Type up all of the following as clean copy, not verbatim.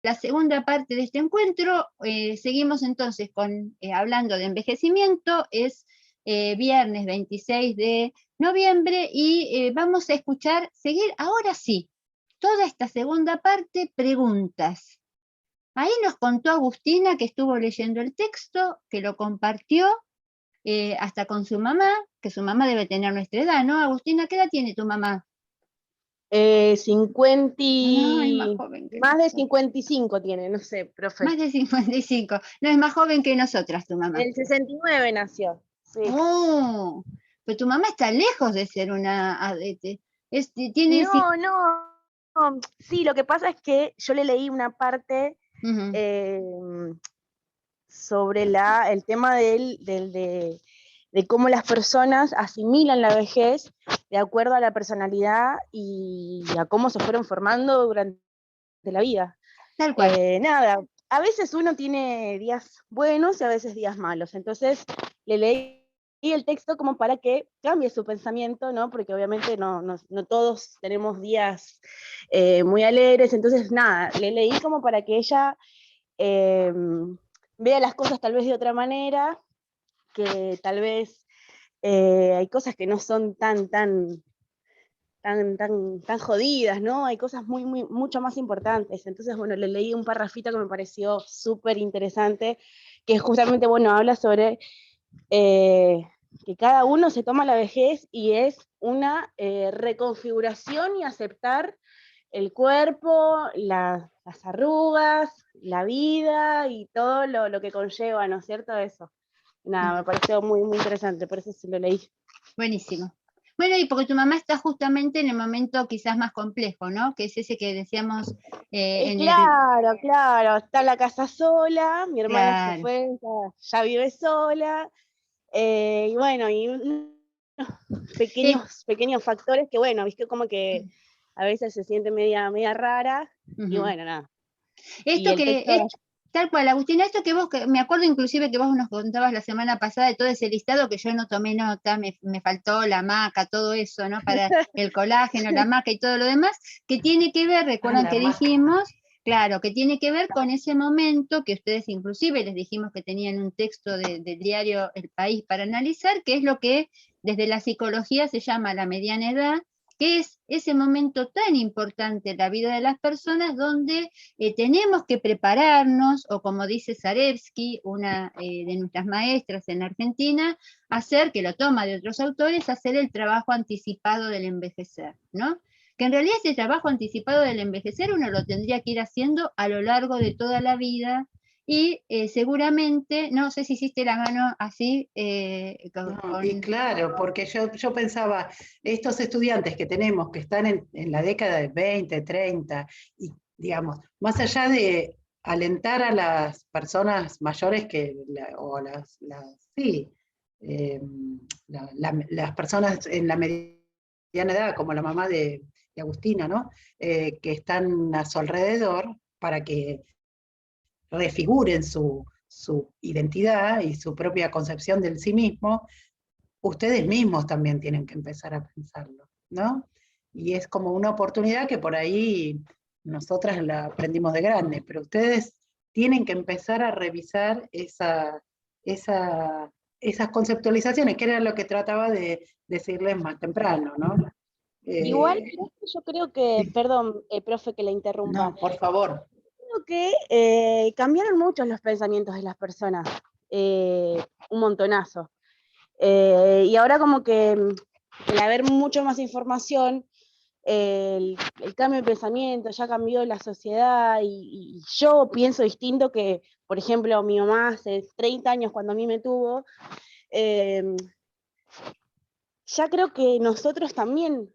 la segunda parte de este encuentro. Seguimos entonces hablando de envejecimiento. Es viernes 26 de noviembre y vamos a seguir ahora sí, toda esta segunda parte, preguntas. Ahí nos contó Agustina que estuvo leyendo el texto, que lo compartió hasta con su mamá, que su mamá debe tener nuestra edad, ¿no? Agustina, ¿qué edad tiene tu mamá? 50 Ay, más joven que más de nosotros. 55 tiene, no sé, profe. Más de 55. No, es más joven que nosotras tu mamá. El 69 nació, sí. Oh, pero tu mamá está lejos de ser una ADT. Tiene... No, no, sí, lo que pasa es que yo le leí una parte Uh-huh. sobre el tema de cómo las personas asimilan la vejez de acuerdo a la personalidad y a cómo se fueron formando durante la vida. Tal cual. Nada, a veces uno tiene días buenos y a veces días malos, entonces le leí el texto como para que cambie su pensamiento, ¿no? Porque obviamente no todos tenemos días muy alegres, entonces nada, le leí como para que ella vea las cosas tal vez de otra manera, que tal vez hay cosas que no son tan jodidas, ¿no? Hay cosas mucho más importantes. Entonces, bueno, le leí un parrafito que me pareció súper interesante, que justamente, bueno, habla sobre que cada uno se toma la vejez y es una reconfiguración y aceptar el cuerpo, las arrugas, la vida y todo lo que conlleva, ¿no es cierto? Eso. Nada, me pareció muy interesante, por eso se lo leí. Buenísimo. Bueno, y porque tu mamá está justamente en el momento quizás más complejo, ¿no? Que es ese que decíamos en el... Claro, está en la casa sola, mi hermana se Claro. fue, ya vive sola, y bueno, y Eh, pequeños factores que, bueno, viste como que a veces se siente media rara, y uh-huh. bueno, nada. Y Esto el que texto, es tal cual, Agustina, esto que me acuerdo inclusive que vos nos contabas la semana pasada de todo ese listado que yo no tomé nota, me faltó la maca, todo eso, ¿no? Para el colágeno, la maca y todo lo demás, que tiene que ver, recuerdan la que maca. dijimos, claro, que tiene que ver con ese momento que ustedes inclusive les dijimos que tenían un texto del diario El País para analizar, que es lo que desde la psicología se llama la mediana edad, que es ese momento tan importante en la vida de las personas donde tenemos que prepararnos, o como dice Zarevsky, una de nuestras maestras en Argentina, hacer, que lo toma de otros autores, hacer el trabajo anticipado del envejecer, ¿no? Que en realidad ese trabajo anticipado del envejecer uno lo tendría que ir haciendo a lo largo de toda la vida y seguramente, no sé si hiciste la mano así, No, y claro, porque yo pensaba, estos estudiantes que tenemos que están en la década de 20, 30, y digamos, más allá de alentar a las personas mayores o sí, eh, las personas en la mediana edad, como la mamá de Agustina, ¿no? Que están a su alrededor para que refiguren su identidad y su propia concepción del sí mismo, ustedes mismos también tienen que empezar a pensarlo, ¿no? Y es como una oportunidad que por ahí nosotras la aprendimos de grande, pero ustedes tienen que empezar a revisar esas conceptualizaciones, que era lo que trataba de decirles más temprano, ¿no? igual, Eh, yo creo que, sí, perdón, profe, que la interrumpa, no, por favor. creo que cambiaron mucho los pensamientos de las personas, un montonazo. Y ahora como que el haber mucho más información, el cambio de pensamiento, ya cambió la sociedad y yo pienso distinto que, por ejemplo, mi mamá hace 30 años cuando a mí me tuvo, eh, ya creo que nosotros también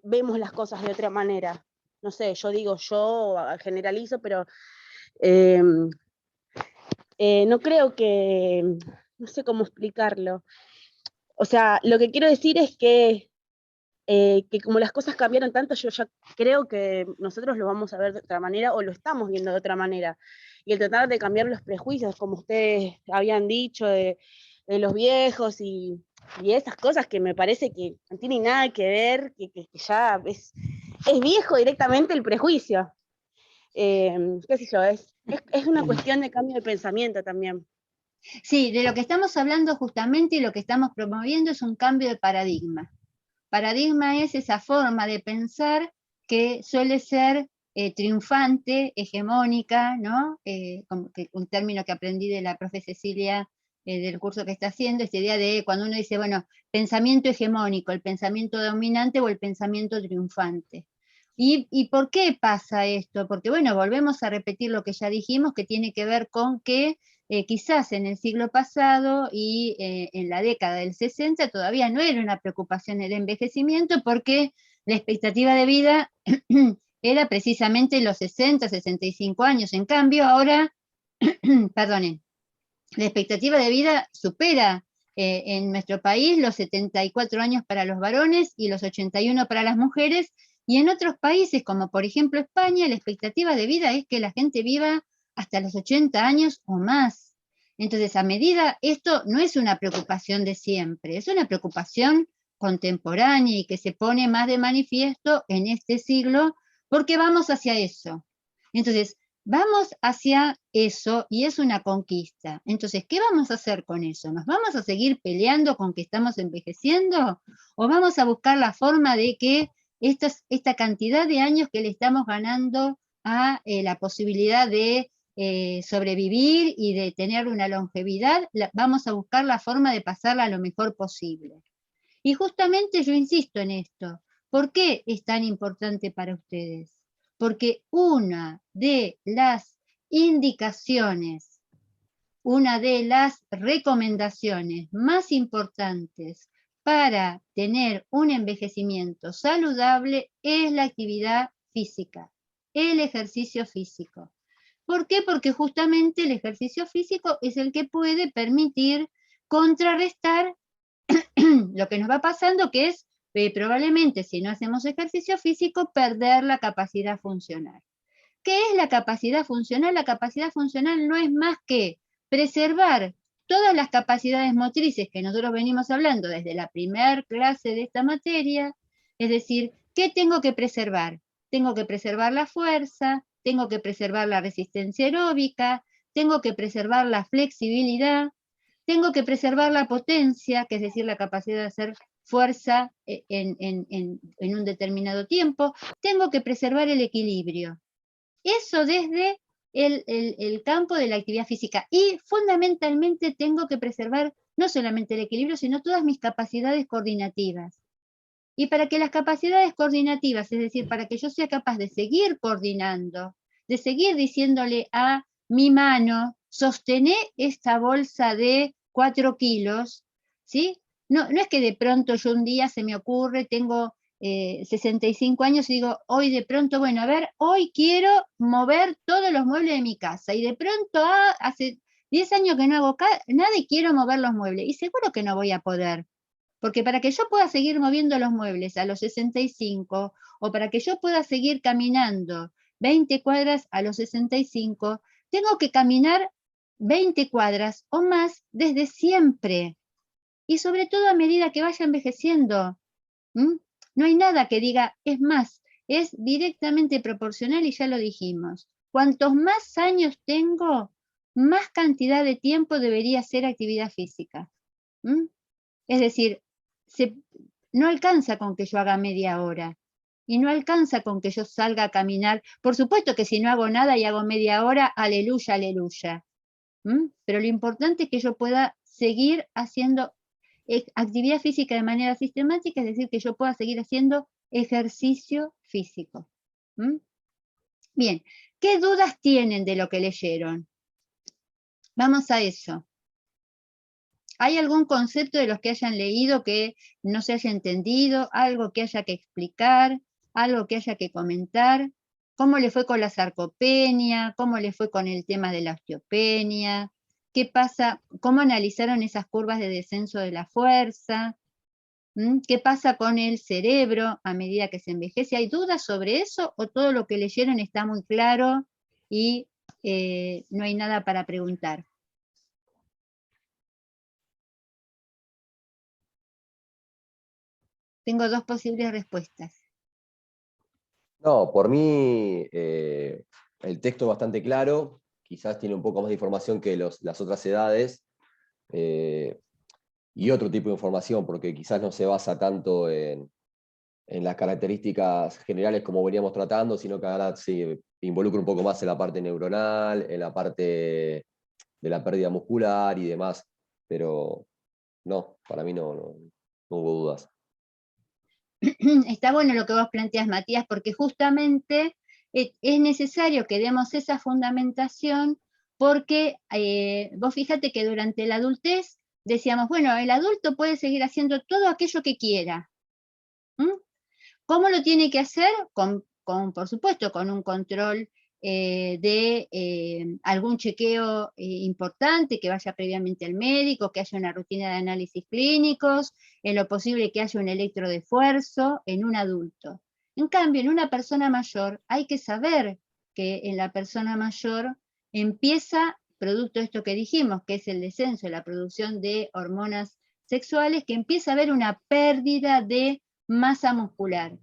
vemos las cosas de otra manera. No sé, yo digo, yo generalizo, pero eh, no creo que, no sé cómo explicarlo. O sea, lo que quiero decir es que como las cosas cambiaron tanto, yo ya creo que nosotros lo vamos a ver de otra manera o lo estamos viendo de otra manera. Y el tratar de cambiar los prejuicios, como ustedes habían dicho, de los viejos y esas cosas que me parece que no tienen nada que ver, que ya es viejo directamente el prejuicio. qué sé yo, es una cuestión de cambio de pensamiento también. Sí, de lo que estamos hablando justamente y lo que estamos promoviendo es un cambio de paradigma. Paradigma es esa forma de pensar que suele ser triunfante, hegemónica, ¿no? Como que un término que aprendí de la profe Cecilia del curso que está haciendo, esta idea de cuando uno dice, bueno, pensamiento hegemónico, el pensamiento dominante o el pensamiento triunfante. ¿Y por qué pasa esto? Porque, bueno, volvemos a repetir lo que ya dijimos, que tiene que ver con que quizás en el siglo pasado y en la década del 60 todavía no era una preocupación el envejecimiento porque la expectativa de vida era precisamente los 60, 65 años. En cambio, ahora, perdonen, la expectativa de vida supera en nuestro país los 74 años para los varones y los 81 para las mujeres, y en otros países, como por ejemplo España, la expectativa de vida es que la gente viva hasta los 80 años o más. Entonces, a medida, esto no es una preocupación de siempre, es una preocupación contemporánea y que se pone más de manifiesto en este siglo, porque vamos hacia eso. Entonces, vamos hacia eso y es una conquista. Entonces, ¿qué vamos a hacer con eso? ¿Nos vamos a seguir peleando con que estamos envejeciendo? ¿O vamos a buscar la forma de que esta cantidad de años que le estamos ganando a la posibilidad de sobrevivir y de tener una longevidad, vamos a buscar la forma de pasarla lo mejor posible? Y justamente yo insisto en esto. ¿Por qué es tan importante para ustedes? Porque una de las indicaciones, una de las recomendaciones más importantes para tener un envejecimiento saludable es la actividad física, el ejercicio físico. ¿Por qué? Porque justamente el ejercicio físico es el que puede permitir contrarrestar lo que nos va pasando, que es probablemente si no hacemos ejercicio físico, perder la capacidad funcional. ¿Qué es la capacidad funcional? La capacidad funcional no es más que preservar todas las capacidades motrices que nosotros venimos hablando desde la primera clase de esta materia, es decir, ¿qué tengo que preservar? Tengo que preservar la fuerza, tengo que preservar la resistencia aeróbica, tengo que preservar la flexibilidad, tengo que preservar la potencia, que es decir, la capacidad de hacer fuerza en un determinado tiempo, tengo que preservar el equilibrio. Eso desde el campo de la actividad física. Y fundamentalmente tengo que preservar no solamente el equilibrio, sino todas mis capacidades coordinativas. Y para que las capacidades coordinativas, es decir, para que yo sea capaz de seguir coordinando, de seguir diciéndole a mi mano, sostener esta bolsa de 4 kilos, ¿sí? No, no es que de pronto yo un día se me ocurre, tengo 65 años y digo, hoy de pronto, bueno, a ver, hoy quiero mover todos los muebles de mi casa. Y de pronto, hace 10 años que no hago nada y quiero mover los muebles. Y seguro que no voy a poder. Porque para que yo pueda seguir moviendo los muebles a los 65, o para que yo pueda seguir caminando 20 cuadras a los 65, tengo que caminar 20 cuadras o más desde siempre. Y sobre todo a medida que vaya envejeciendo. ¿Mm? No hay nada que diga, es más, es directamente proporcional y ya lo dijimos. Cuantos más años tengo, más cantidad de tiempo debería hacer actividad física. ¿Mm? Es decir, no alcanza con que yo haga media hora y no alcanza con que yo salga a caminar. Por supuesto que si no hago nada y hago media hora, aleluya, aleluya. Pero lo importante es que yo pueda seguir haciendo actividad física de manera sistemática, es decir, que yo pueda seguir haciendo ejercicio físico. Bien, ¿qué dudas tienen de lo que leyeron? Vamos a eso. ¿Hay algún concepto de los que hayan leído que no se haya entendido? ¿Algo que haya que explicar? ¿Algo que haya que comentar? ¿Cómo le fue con la sarcopenia? ¿Cómo le fue con el tema de la osteopenia? ¿Qué pasa? ¿Cómo analizaron esas curvas de descenso de la fuerza? ¿Qué pasa con el cerebro a medida que se envejece? ¿Hay dudas sobre eso o todo lo que leyeron está muy claro y no hay nada para preguntar? Tengo dos posibles respuestas. No, por mí el texto es bastante claro, quizás tiene un poco más de información que las otras edades, y otro tipo de información, porque quizás no se basa tanto en las características generales como veníamos tratando, sino que ahora se involucra un poco más en la parte neuronal, en la parte de la pérdida muscular y demás, pero no, para mí no hubo dudas. Está bueno lo que vos planteas, Matías, porque justamente es necesario que demos esa fundamentación, porque vos fíjate que durante la adultez decíamos, bueno, el adulto puede seguir haciendo todo aquello que quiera. ¿Cómo lo tiene que hacer? Por supuesto, con un control de algún chequeo importante, que vaya previamente al médico, que haya una rutina de análisis clínicos, en lo posible que haya un electro de esfuerzo en un adulto. En cambio, en una persona mayor hay que saber que en la persona mayor empieza, producto de esto que dijimos, que es el descenso de la producción de hormonas sexuales, que empieza a haber una pérdida de masa muscular.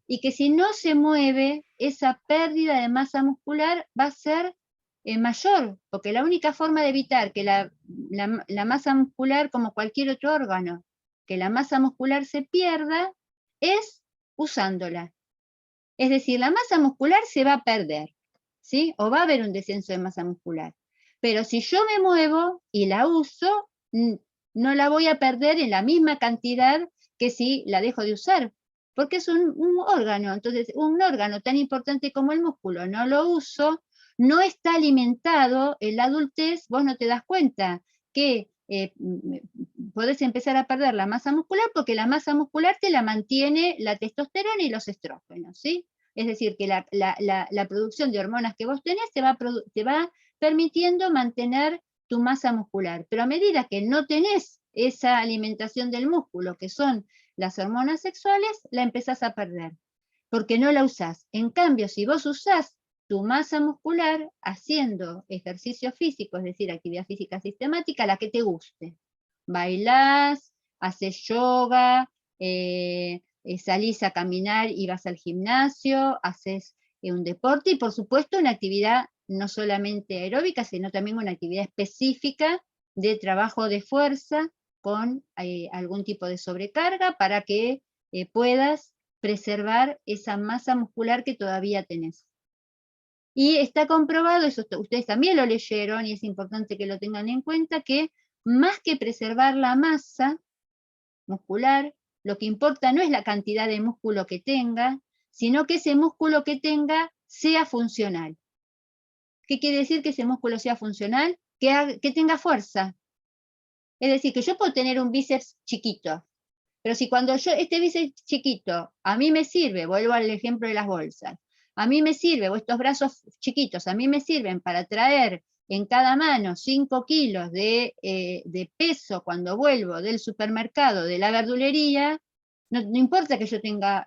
Y que si no se mueve, esa pérdida de masa muscular va a ser mayor, porque la única forma de evitar que la masa muscular, como cualquier otro órgano, que la masa muscular se pierda, es usándola. Es decir, la masa muscular se va a perder, ¿sí? O va a haber un descenso de masa muscular. Pero si yo me muevo y la uso, no la voy a perder en la misma cantidad que si la dejo de usar, porque es un órgano. Entonces, un órgano tan importante como el músculo, no lo uso, no está alimentado en la adultez, vos no te das cuenta que podés empezar a perder la masa muscular, porque la masa muscular te la mantiene la testosterona y los estrógenos, ¿sí? Es decir, que la producción de hormonas que vos tenés te va permitiendo mantener tu masa muscular. Pero a medida que no tenés esa alimentación del músculo, que son las hormonas sexuales, la empezás a perder, porque no la usás. En cambio, si vos usás tu masa muscular haciendo ejercicio físico, es decir, actividad física sistemática, la que te guste. Bailás, haces yoga, salís a caminar y vas al gimnasio, haces un deporte y por supuesto una actividad no solamente aeróbica, sino también una actividad específica de trabajo de fuerza con algún tipo de sobrecarga para que puedas preservar esa masa muscular que todavía tenés. Y está comprobado, eso ustedes también lo leyeron y es importante que lo tengan en cuenta, que más que preservar la masa muscular, lo que importa no es la cantidad de músculo que tenga, sino que ese músculo que tenga sea funcional. ¿Qué quiere decir que ese músculo sea funcional? Que tenga fuerza. Es decir, que yo puedo tener un bíceps chiquito, pero si cuando este bíceps chiquito a mí me sirve, vuelvo al ejemplo de las bolsas, a mí me sirve, o estos brazos chiquitos, a mí me sirven para traer en cada mano 5 kilos de peso cuando vuelvo del supermercado, de la verdulería, no importa que yo tenga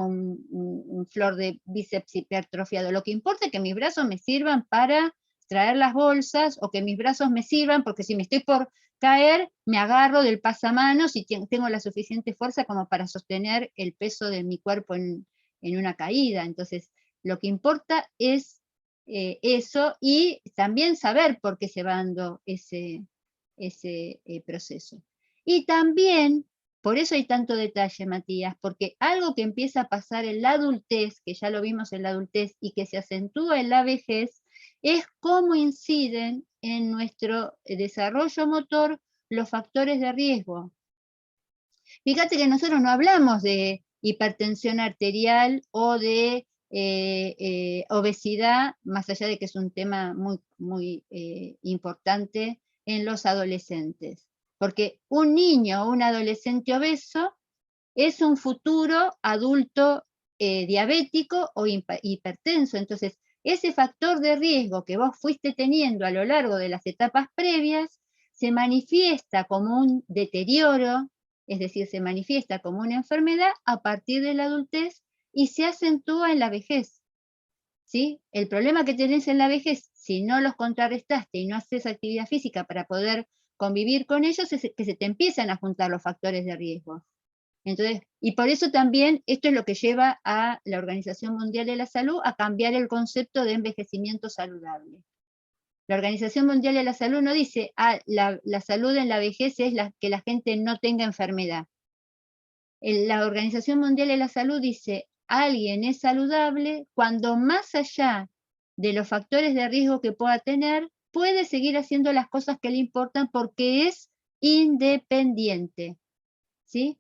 un flor de bíceps hipertrofiado, lo que importa es que mis brazos me sirvan para traer las bolsas, o que mis brazos me sirvan, porque si me estoy por caer, me agarro del pasamanos y tengo la suficiente fuerza como para sostener el peso de mi cuerpo en una caída. Entonces, lo que importa es eso, y también saber por qué se va dando ese proceso. Y también, por eso hay tanto detalle, Matías, porque algo que empieza a pasar en la adultez, que ya lo vimos en la adultez y que se acentúa en la vejez, es cómo inciden en nuestro desarrollo motor los factores de riesgo. Fíjate que nosotros no hablamos de hipertensión arterial o de obesidad, más allá de que es un tema muy importante en los adolescentes. Porque un niño o un adolescente obeso es un futuro adulto diabético o hipertenso. Entonces, ese factor de riesgo que vos fuiste teniendo a lo largo de las etapas previas se manifiesta como un deterioro, es decir, se manifiesta como una enfermedad a partir de la adultez y se acentúa en la vejez. ¿Sí? El problema que tenés en la vejez, si no los contrarrestaste y no haces actividad física para poder convivir con ellos, es que se te empiezan a juntar los factores de riesgo. Entonces, y por eso también esto es lo que lleva a la Organización Mundial de la Salud a cambiar el concepto de envejecimiento saludable. La Organización Mundial de la Salud no dice, la salud en la vejez es que la gente no tenga enfermedad. La Organización Mundial de la Salud dice, alguien es saludable cuando más allá de los factores de riesgo que pueda tener, puede seguir haciendo las cosas que le importan porque es independiente, ¿sí?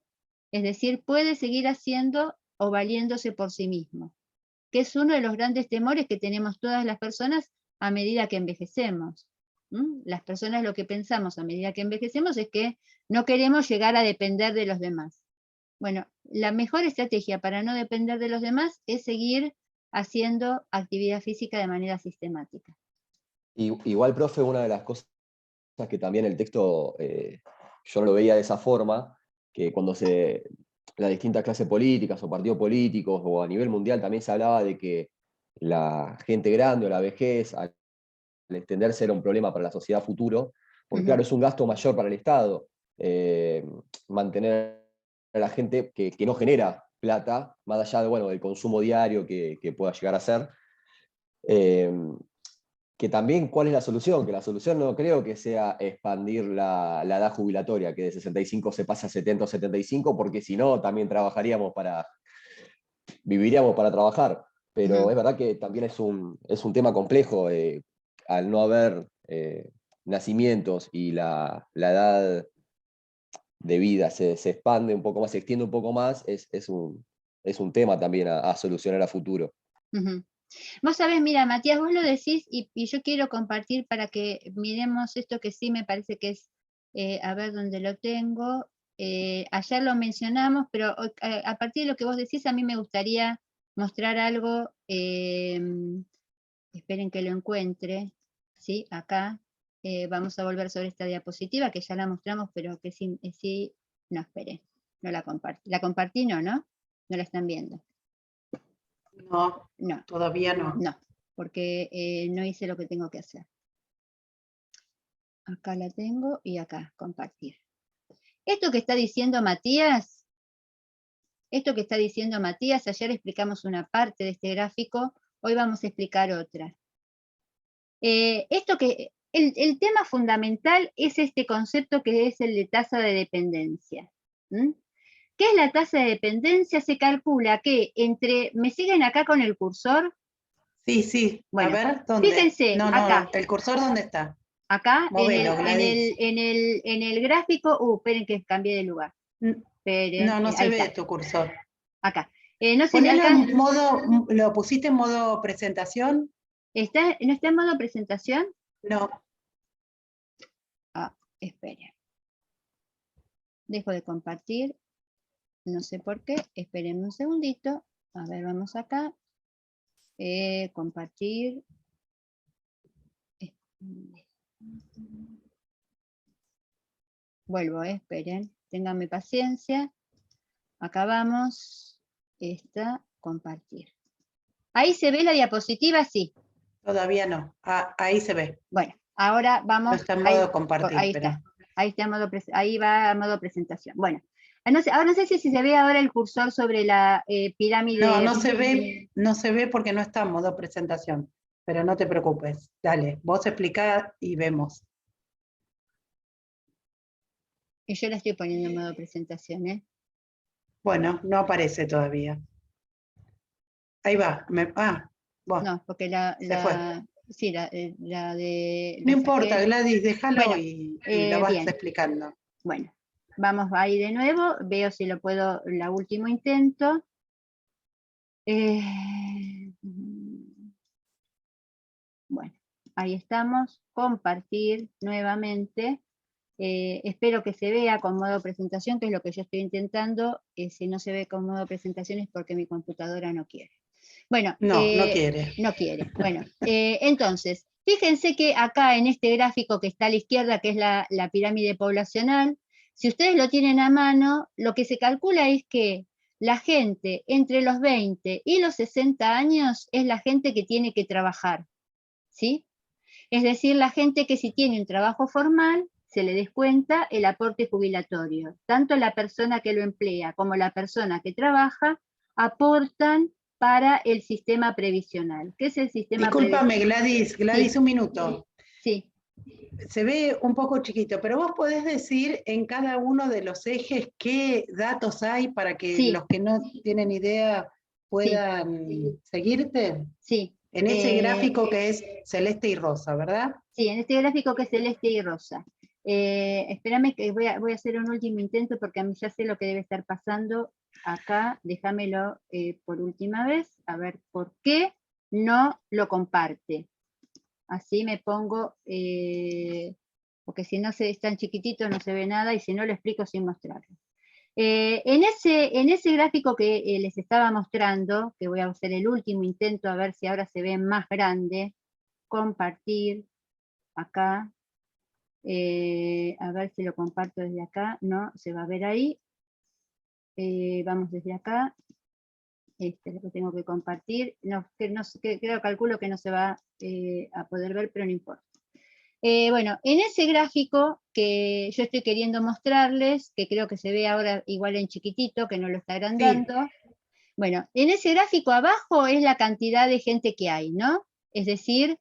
Es decir, puede seguir haciendo o valiéndose por sí mismo, que es uno de los grandes temores que tenemos todas las personas a medida que envejecemos. Las personas lo que pensamos a medida que envejecemos es que no queremos llegar a depender de los demás. Bueno, la mejor estrategia para no depender de los demás es seguir haciendo actividad física de manera sistemática. Igual, profe, una de las cosas que también el texto, yo no lo veía de esa forma, que cuando las distintas clases políticas o partidos políticos o a nivel mundial también se hablaba de que la gente grande o la vejez, al extenderse, era un problema para la sociedad futuro, porque claro, es un gasto mayor para el Estado mantener a la gente que no genera plata, más allá de, bueno, del consumo diario que pueda llegar a ser. Que también, ¿cuál es la solución? Que la solución no creo que sea expandir la edad jubilatoria, que de 65 se pasa a 70 o 75, porque si no, también viviríamos para trabajar. Pero es verdad que también es un tema complejo, al no haber nacimientos y la edad de vida se expande un poco más, se extiende un poco más, es un tema también a solucionar a futuro. Vos sabés, mira, Matías, vos lo decís y yo quiero compartir para que miremos esto que sí me parece que es, a ver dónde lo tengo. Ayer lo mencionamos, pero a partir de lo que vos decís, a mí me gustaría mostrar algo, esperen que lo encuentre, ¿sí? Acá, vamos a volver sobre esta diapositiva, que ya la mostramos, pero que sí, no, esperen, no la compartí. La compartí, no la están viendo. No, todavía no. No, porque no hice lo que tengo que hacer. Acá la tengo y acá, compartir. Esto que está diciendo Matías, ayer explicamos una parte de este gráfico, hoy vamos a explicar otra. El tema fundamental es este concepto que es el de tasa de dependencia. ¿Qué es la tasa de dependencia? Se calcula que ¿me siguen acá con el cursor? Sí. Bueno, a ver, ¿dónde? Fíjense, acá. ¿El cursor dónde está? Acá, Movelo, en el gráfico, esperen que cambié de lugar. Esperen, no se ahí ve está. tu cursor. Acá. No sé, Ponelo acá, en modo, ¿lo pusiste en modo presentación? ¿no está en modo presentación? No. Esperen. Dejo de compartir. No sé por qué. Esperen un segundito. A ver, vamos acá. Compartir. Vuelvo, esperen. Ténganme paciencia. Acá vamos. Compartir. ¿Ahí se ve la diapositiva? Sí. Todavía no. Ahí se ve. Bueno, ahora vamos. No está en modo compartir. Ahí está. Ahí va a modo presentación. Bueno, ahora no sé si se ve ahora el cursor sobre la pirámide. No se ve porque no está en modo presentación. Pero no te preocupes. Dale, vos explicá y vemos. Y yo la estoy poniendo en modo presentación, ¿eh? Bueno, no aparece todavía. Ahí va. Bueno. No, porque sí, la de... No importa, Gladys, déjalo y lo vas bien. explicando. Bueno, vamos ahí de nuevo. Veo si lo puedo, la último intento. Bueno, ahí estamos. Compartir nuevamente. Espero que se vea con modo presentación, que es lo que yo estoy intentando. Si no se ve con modo presentación es porque mi computadora no quiere. Bueno, no quiere. No quiere. Bueno, entonces, fíjense que acá en este gráfico que está a la izquierda, que es la pirámide poblacional, si ustedes lo tienen a mano, lo que se calcula es que la gente entre los 20 y los 60 años es la gente que tiene que trabajar, ¿sí? Es decir, la gente que si tiene un trabajo formal se le descuenta el aporte jubilatorio. Tanto la persona que lo emplea como la persona que trabaja aportan para el sistema previsional. ¿Qué es el sistema previsional? Discúlpame, Gladys, Sí. un minuto. Sí. Se ve un poco chiquito, pero vos podés decir en cada uno de los ejes qué datos hay para que Sí. los que no tienen idea puedan seguirte. Sí. En ese gráfico que es celeste y rosa, ¿verdad? Sí, en este gráfico que es celeste y rosa. Espérame que voy a hacer un último intento porque a mí ya sé lo que debe estar pasando acá. Déjamelo por última vez, a ver por qué no lo comparte. Así me pongo, porque si no es tan chiquitito no se ve nada y si no lo explico sin mostrarlo. En ese gráfico que les estaba mostrando, que voy a hacer el último intento a ver si ahora se ve más grande, compartir, acá, a ver si lo comparto desde acá, no, se va a ver ahí, vamos desde acá, lo tengo que compartir, calculo que no se va a poder ver, pero no importa. Bueno, en ese gráfico que yo estoy queriendo mostrarles, que creo que se ve ahora igual en chiquitito, que no lo está agrandando, sí. Bueno, en ese gráfico abajo es la cantidad de gente que hay, ¿no? Es decir,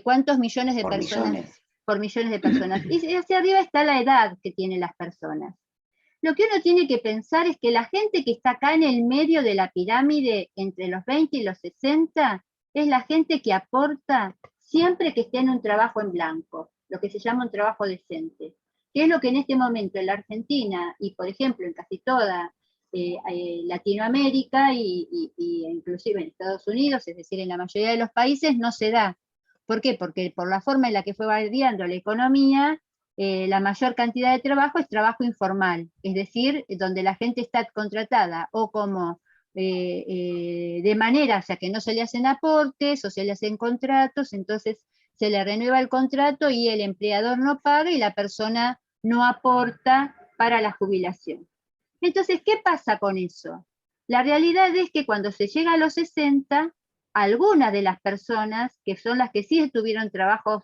cuántos millones de personas, por millones de personas. Y hacia arriba está la edad que tienen las personas. Lo que uno tiene que pensar es que la gente que está acá en el medio de la pirámide, entre los 20 y los 60, es la gente que aporta siempre que esté en un trabajo en blanco, lo que se llama un trabajo decente, que es lo que en este momento en la Argentina, y por ejemplo en casi toda Latinoamérica, y inclusive en Estados Unidos, es decir, en la mayoría de los países, no se da. ¿Por qué? Porque por la forma en la que fue variando la economía, la mayor cantidad de trabajo es trabajo informal, es decir, donde la gente está contratada o como de manera, o sea, que no se le hacen aportes o se le hacen contratos, entonces se le renueva el contrato y el empleador no paga y la persona no aporta para la jubilación. Entonces, ¿qué pasa con eso? La realidad es que cuando se llega a los 60, algunas de las personas, que son las que sí tuvieron trabajos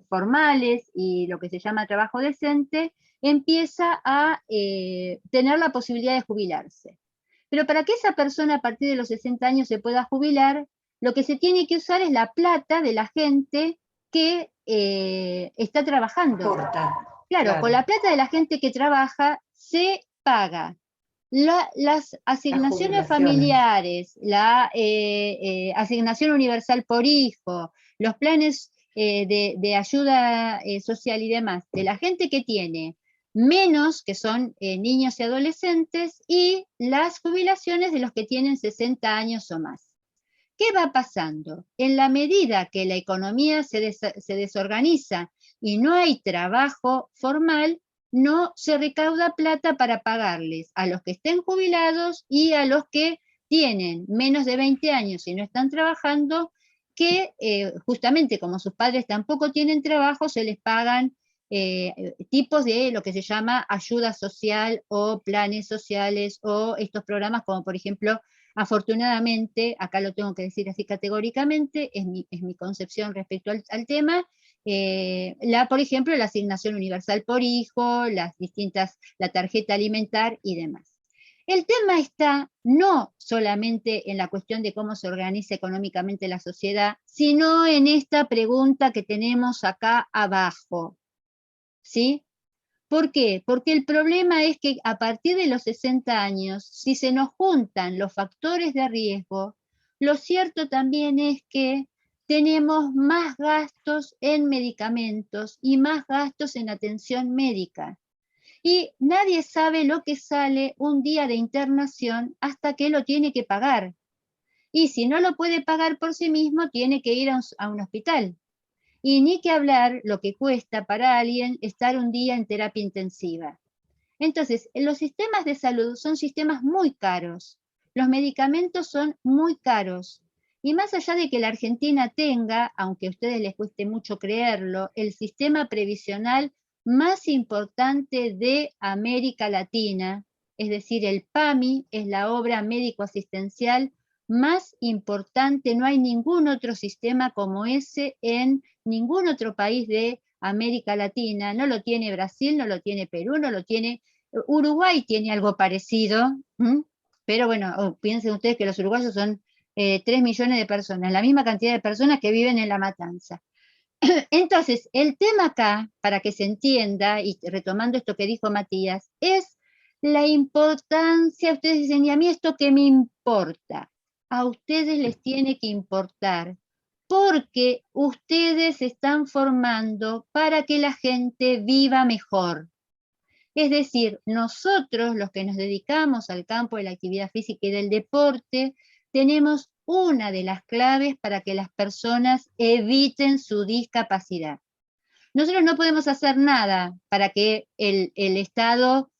formales y lo que se llama trabajo decente, empieza a tener la posibilidad de jubilarse. Pero para que esa persona a partir de los 60 años se pueda jubilar, lo que se tiene que usar es la plata de la gente que está trabajando. Claro, con la plata de la gente que trabaja se paga las asignaciones familiares, la asignación universal por hijo, los planes de ayuda social y demás, de la gente que tiene menos, que son niños y adolescentes, y las jubilaciones de los que tienen 60 años o más. ¿Qué va pasando? En la medida que la economía se desorganiza y no hay trabajo formal, no se recauda plata para pagarles a los que estén jubilados y a los que tienen menos de 20 años y no están trabajando, que justamente como sus padres tampoco tienen trabajo, se les pagan tipos de lo que se llama ayuda social o planes sociales o estos programas como por ejemplo, afortunadamente, acá lo tengo que decir así categóricamente, es mi concepción respecto al tema, por ejemplo, la asignación universal por hijo, la tarjeta alimentar y demás. El tema está no solamente en la cuestión de cómo se organiza económicamente la sociedad, sino en esta pregunta que tenemos acá abajo, ¿sí? ¿Por qué? Porque el problema es que a partir de los 60 años, si se nos juntan los factores de riesgo, lo cierto también es que tenemos más gastos en medicamentos y más gastos en atención médica. Y nadie sabe lo que sale un día de internación hasta que lo tiene que pagar. Y si no lo puede pagar por sí mismo, tiene que ir a un hospital. Y ni que hablar lo que cuesta para alguien estar un día en terapia intensiva. Entonces, los sistemas de salud son sistemas muy caros. Los medicamentos son muy caros. Y más allá de que la Argentina tenga, aunque a ustedes les cueste mucho creerlo, el sistema previsional más importante de América Latina, es decir, el PAMI es la obra médico-asistencial más importante, no hay ningún otro sistema como ese en ningún otro país de América Latina, no lo tiene Brasil, no lo tiene Perú, no lo tiene, Uruguay tiene algo parecido, pero bueno, piensen ustedes que los uruguayos son 3 millones de personas, la misma cantidad de personas que viven en La Matanza. Entonces, el tema acá, para que se entienda, y retomando esto que dijo Matías, es la importancia. Ustedes dicen, ¿y a mí esto qué me importa? A ustedes les tiene que importar, porque ustedes se están formando para que la gente viva mejor. Es decir, nosotros, los que nos dedicamos al campo de la actividad física y del deporte, tenemos una de las claves para que las personas eviten su discapacidad. Nosotros no podemos hacer nada para que el Estado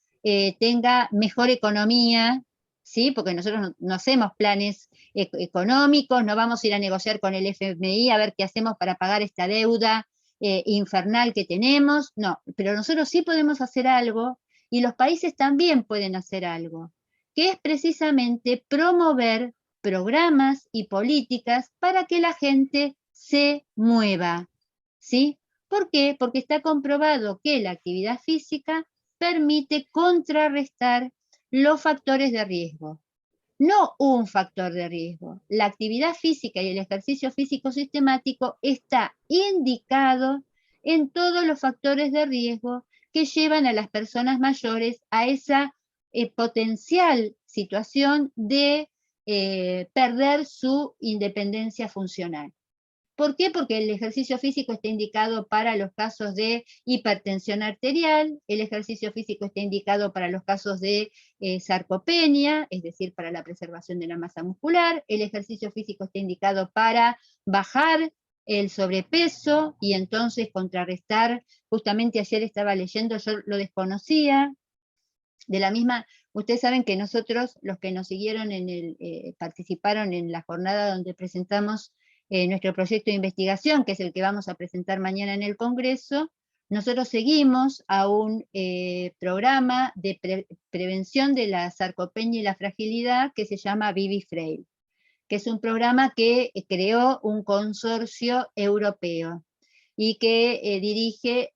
tenga mejor economía, ¿sí? Porque nosotros no hacemos planes económicos, no vamos a ir a negociar con el FMI a ver qué hacemos para pagar esta deuda infernal que tenemos, no, pero nosotros sí podemos hacer algo, y los países también pueden hacer algo, que es precisamente promover programas y políticas para que la gente se mueva, ¿sí? ¿Por qué? Porque está comprobado que la actividad física permite contrarrestar los factores de riesgo. No un factor de riesgo. La actividad física y el ejercicio físico sistemático está indicado en todos los factores de riesgo que llevan a las personas mayores a esa potencial situación de perder su independencia funcional. ¿Por qué? Porque el ejercicio físico está indicado para los casos de hipertensión arterial, el ejercicio físico está indicado para los casos de sarcopenia, es decir, para la preservación de la masa muscular, el ejercicio físico está indicado para bajar el sobrepeso y entonces contrarrestar, justamente ayer estaba leyendo, yo lo desconocía, de la misma, ustedes saben que nosotros, los que nos siguieron participaron en la jornada donde presentamos nuestro proyecto de investigación, que es el que vamos a presentar mañana en el Congreso, nosotros seguimos a un programa de prevención de la sarcopenia y la fragilidad que se llama ViviFrail, que es un programa que creó un consorcio europeo y que dirige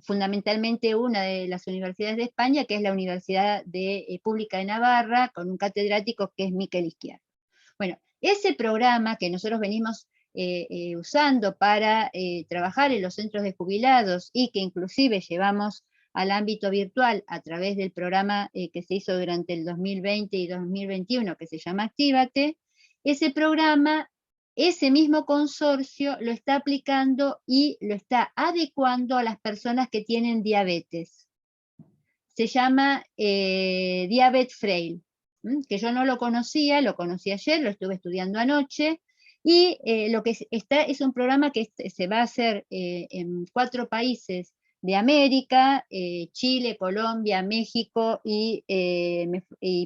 fundamentalmente una de las universidades de España, que es la Universidad Pública de Navarra, con un catedrático que es Miquel Izquierdo. Bueno, ese programa que nosotros venimos usando para trabajar en los centros de jubilados y que inclusive llevamos al ámbito virtual a través del programa que se hizo durante el 2020 y 2021, que se llama Actívate, ese programa, ese mismo consorcio lo está aplicando y lo está adecuando a las personas que tienen diabetes. Se llama Diabetes Frail, que yo no lo conocía, lo conocí ayer, lo estuve estudiando anoche, y lo que está es un programa que se va a hacer en 4 países de América, Chile, Colombia, México y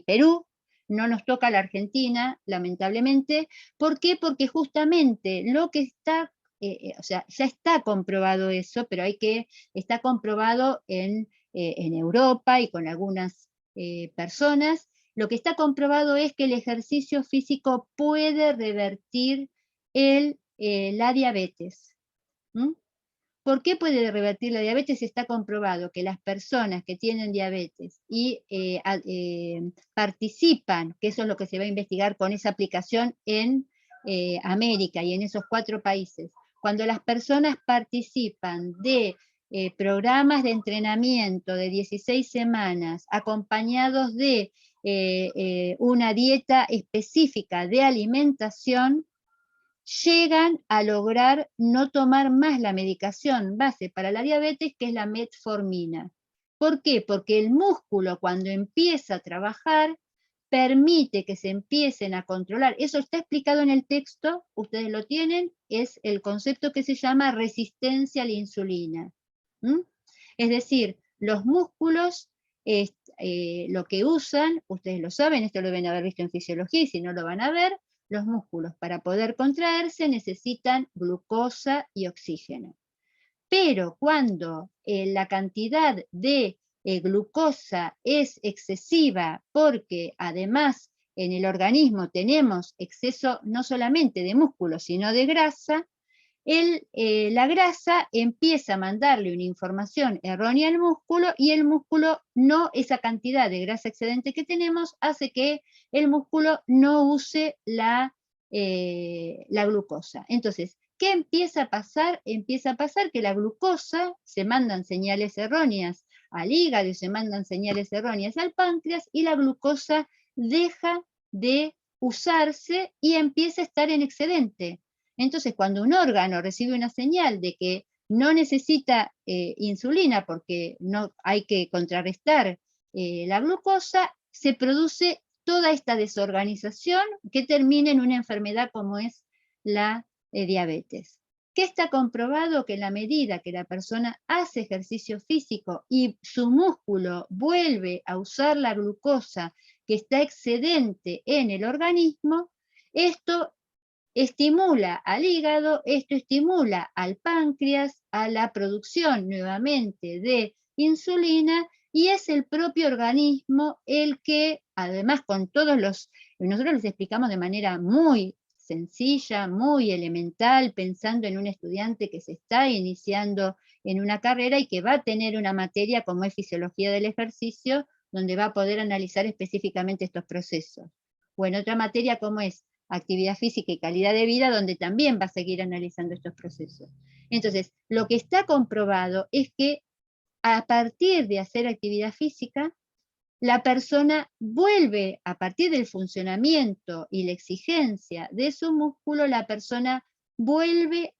Perú. No nos toca la Argentina, lamentablemente. ¿Por qué? Porque justamente lo que está, o sea, ya está comprobado eso, pero está comprobado en Europa y con algunas personas. Lo que está comprobado es que el ejercicio físico puede revertir la diabetes. ¿Por qué puede revertir la diabetes? Está comprobado que las personas que tienen diabetes y participan, que eso es lo que se va a investigar con esa aplicación en América y en esos 4 países, cuando las personas participan de programas de entrenamiento de 16 semanas acompañados de una dieta específica de alimentación, llegan a lograr no tomar más la medicación base para la diabetes, que es la metformina. ¿Por qué? Porque el músculo, cuando empieza a trabajar, permite que se empiecen a controlar. Eso está explicado en el texto, ustedes lo tienen, es el concepto que se llama resistencia a la insulina. Es decir, los músculos, lo que usan, ustedes lo saben, esto lo deben haber visto en fisiología y si no lo van a ver, los músculos para poder contraerse necesitan glucosa y oxígeno. Pero cuando la cantidad de glucosa es excesiva porque además en el organismo tenemos exceso no solamente de músculo, sino de grasa, la grasa empieza a mandarle una información errónea al músculo, y el músculo esa cantidad de grasa excedente que tenemos hace que el músculo no use la glucosa. Entonces, ¿qué empieza a pasar? Empieza a pasar que la glucosa, se mandan señales erróneas al hígado y se mandan señales erróneas al páncreas, y la glucosa deja de usarse y empieza a estar en excedente. Entonces, cuando un órgano recibe una señal de que no necesita insulina porque no hay que contrarrestar la glucosa, se produce toda esta desorganización que termina en una enfermedad como es la diabetes. ¿Qué está comprobado? Que en la medida que la persona hace ejercicio físico y su músculo vuelve a usar la glucosa que está excedente en el organismo, esto estimula al hígado, esto estimula al páncreas, a la producción nuevamente de insulina, y es el propio organismo el que, además nosotros les explicamos de manera muy sencilla, muy elemental, pensando en un estudiante que se está iniciando en una carrera y que va a tener una materia como es fisiología del ejercicio, donde va a poder analizar específicamente estos procesos. O en otra materia como es actividad física y calidad de vida, donde también va a seguir analizando estos procesos. Entonces, lo que está comprobado es que a partir de hacer actividad física, la persona vuelve, a partir del funcionamiento y la exigencia de su músculo, la persona vuelve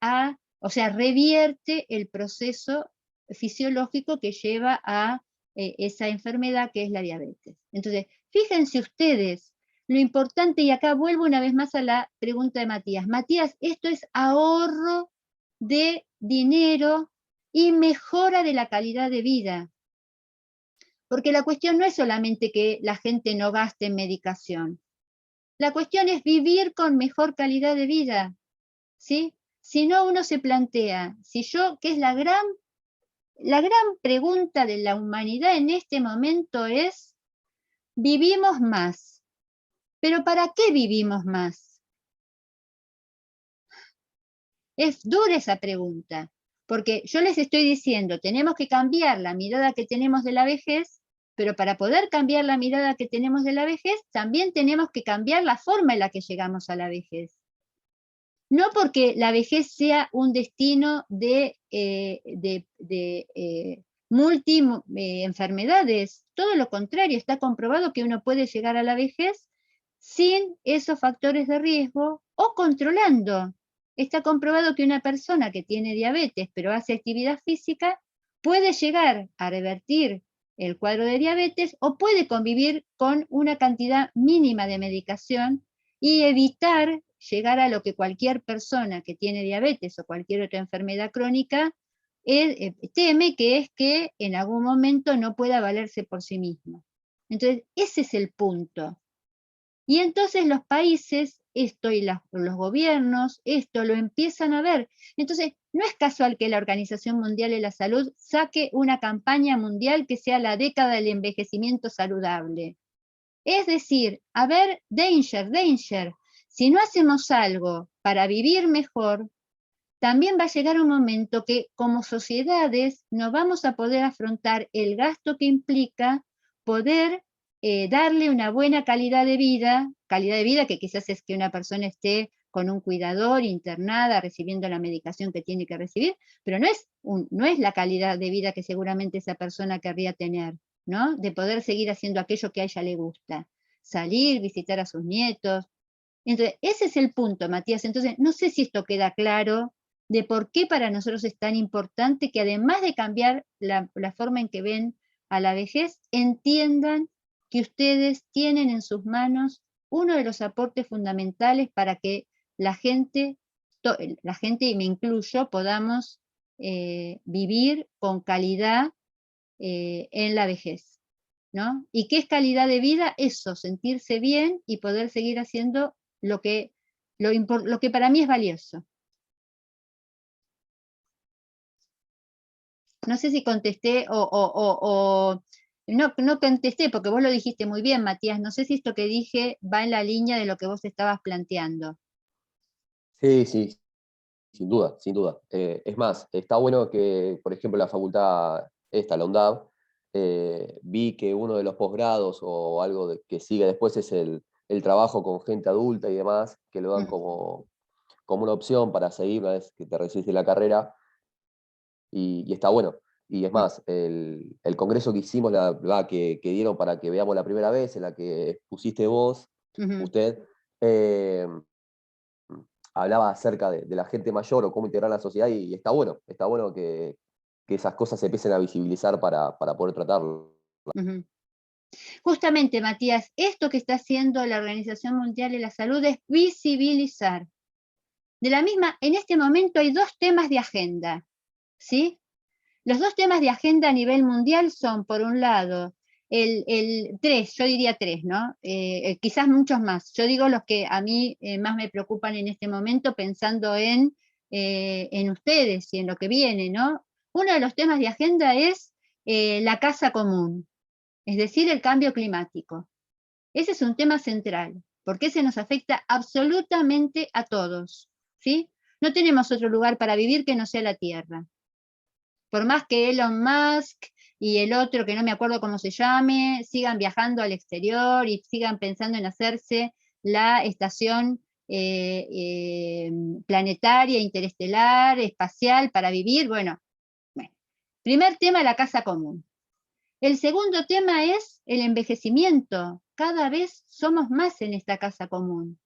o sea, revierte el proceso fisiológico que lleva a esa enfermedad que es la diabetes. Entonces, fíjense ustedes lo importante, y acá vuelvo una vez más a la pregunta de Matías. Matías, esto es ahorro de dinero y mejora de la calidad de vida. Porque la cuestión no es solamente que la gente no gaste en medicación. La cuestión es vivir con mejor calidad de vida, ¿sí? Si no, uno se plantea, que es la gran pregunta de la humanidad en este momento es, ¿vivimos más? ¿Pero para qué vivimos más? Es dura esa pregunta, porque yo les estoy diciendo, tenemos que cambiar la mirada que tenemos de la vejez, pero para poder cambiar la mirada que tenemos de la vejez, también tenemos que cambiar la forma en la que llegamos a la vejez. No porque la vejez sea un destino de enfermedades, todo lo contrario, está comprobado que uno puede llegar a la vejez sin esos factores de riesgo o controlando. Está comprobado que una persona que tiene diabetes pero hace actividad física puede llegar a revertir el cuadro de diabetes o puede convivir con una cantidad mínima de medicación y evitar llegar a lo que cualquier persona que tiene diabetes o cualquier otra enfermedad crónica teme, que es que en algún momento no pueda valerse por sí mismo. Entonces, ese es el punto. Y entonces los países, los gobiernos, esto lo empiezan a ver. Entonces, no es casual que la Organización Mundial de la Salud saque una campaña mundial que sea la década del envejecimiento saludable. Es decir, a ver, danger. Si no hacemos algo para vivir mejor, también va a llegar un momento que como sociedades no vamos a poder afrontar el gasto que implica poder darle una buena calidad de vida que quizás es que una persona esté con un cuidador, internada, recibiendo la medicación que tiene que recibir, pero no es la calidad de vida que seguramente esa persona querría tener, ¿no? De poder seguir haciendo aquello que a ella le gusta, salir, visitar a sus nietos. Entonces, ese es el punto, Matías. Entonces, no sé si esto queda claro de por qué para nosotros es tan importante que, además de cambiar la forma en que ven a la vejez, entiendan que ustedes tienen en sus manos uno de los aportes fundamentales para que la gente y me incluyo, podamos vivir con calidad en la vejez, ¿no? ¿Y qué es calidad de vida? Eso, sentirse bien y poder seguir haciendo lo que para mí es valioso. No sé si contesté o No contesté porque vos lo dijiste muy bien, Matías. No sé si esto que dije va en la línea de lo que vos estabas planteando. Sí, sí, sin duda, sin duda. Es más, está bueno que, por ejemplo, la facultad esta, la UNDAV, vi que uno de los posgrados o algo que sigue después es el trabajo con gente adulta y demás, que lo dan como una opción para seguir una vez que te recibiste la carrera, y está bueno. Y es más, el congreso que hicimos, que dieron para que veamos la primera vez, en la que pusiste vos, usted, eh, hablaba acerca de la gente mayor o cómo integrar la sociedad, y está bueno que esas cosas se empiecen a visibilizar para poder tratarlo. Justamente, Matías, esto que está haciendo la Organización Mundial de la Salud es visibilizar. De la misma, en este momento hay 2 temas de agenda, ¿sí? Los 2 temas de agenda a nivel mundial son, por un lado, yo diría 3, ¿no? Quizás muchos más. Yo digo los que a mí más me preocupan en este momento, pensando en ustedes y en lo que viene, ¿no? Uno de los temas de agenda es la casa común, es decir, el cambio climático. Ese es un tema central, porque ese nos afecta absolutamente a todos, ¿sí? No tenemos otro lugar para vivir que no sea la Tierra. Por más que Elon Musk y el otro, que no me acuerdo cómo se llame, sigan viajando al exterior y sigan pensando en hacerse la estación planetaria, interestelar, espacial para vivir, bueno. Primer tema, la casa común. El segundo tema es el envejecimiento. Cada vez somos más en esta casa común.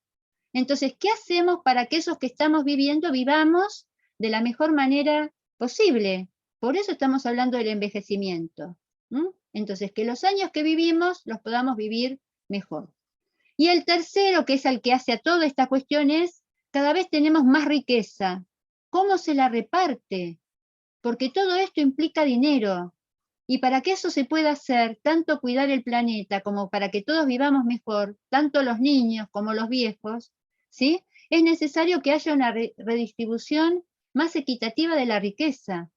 Entonces, ¿qué hacemos para que esos que estamos viviendo vivamos de la mejor manera posible? Por eso estamos hablando del envejecimiento. Entonces, que los años que vivimos los podamos vivir mejor. Y el tercero, que es el que hace a toda esta cuestión, es cada vez tenemos más riqueza. ¿Cómo se la reparte? Porque todo esto implica dinero. Y para que eso se pueda hacer, tanto cuidar el planeta como para que todos vivamos mejor, tanto los niños como los viejos, ¿sí? Es necesario que haya una redistribución más equitativa de la riqueza.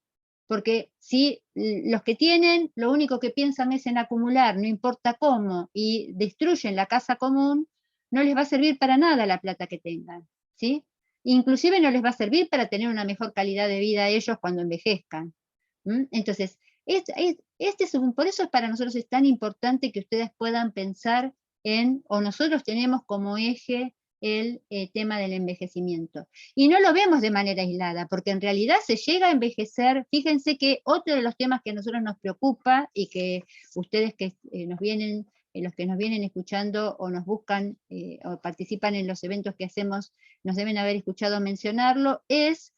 Porque si los que tienen, lo único que piensan es en acumular, no importa cómo, y destruyen la casa común, no les va a servir para nada la plata que tengan, ¿sí? Inclusive no les va a servir para tener una mejor calidad de vida a ellos cuando envejezcan. Entonces, por eso para nosotros es tan importante que ustedes puedan pensar o nosotros tenemos como eje el tema del envejecimiento. Y no lo vemos de manera aislada, porque en realidad se llega a envejecer. Fíjense que otro de los temas que a nosotros nos preocupa y que ustedes que los que nos vienen escuchando o nos buscan o participan en los eventos que hacemos, nos deben haber escuchado mencionarlo, es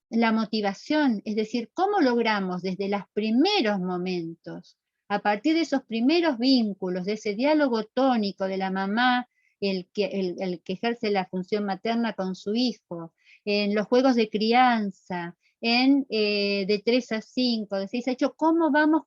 la motivación, es decir, cómo logramos desde los primeros momentos, a partir de esos primeros vínculos, de ese diálogo tónico de la mamá, el que ejerce la función materna con su hijo, en los juegos de crianza, de 3 a 5, de 6 a 8, cómo vamos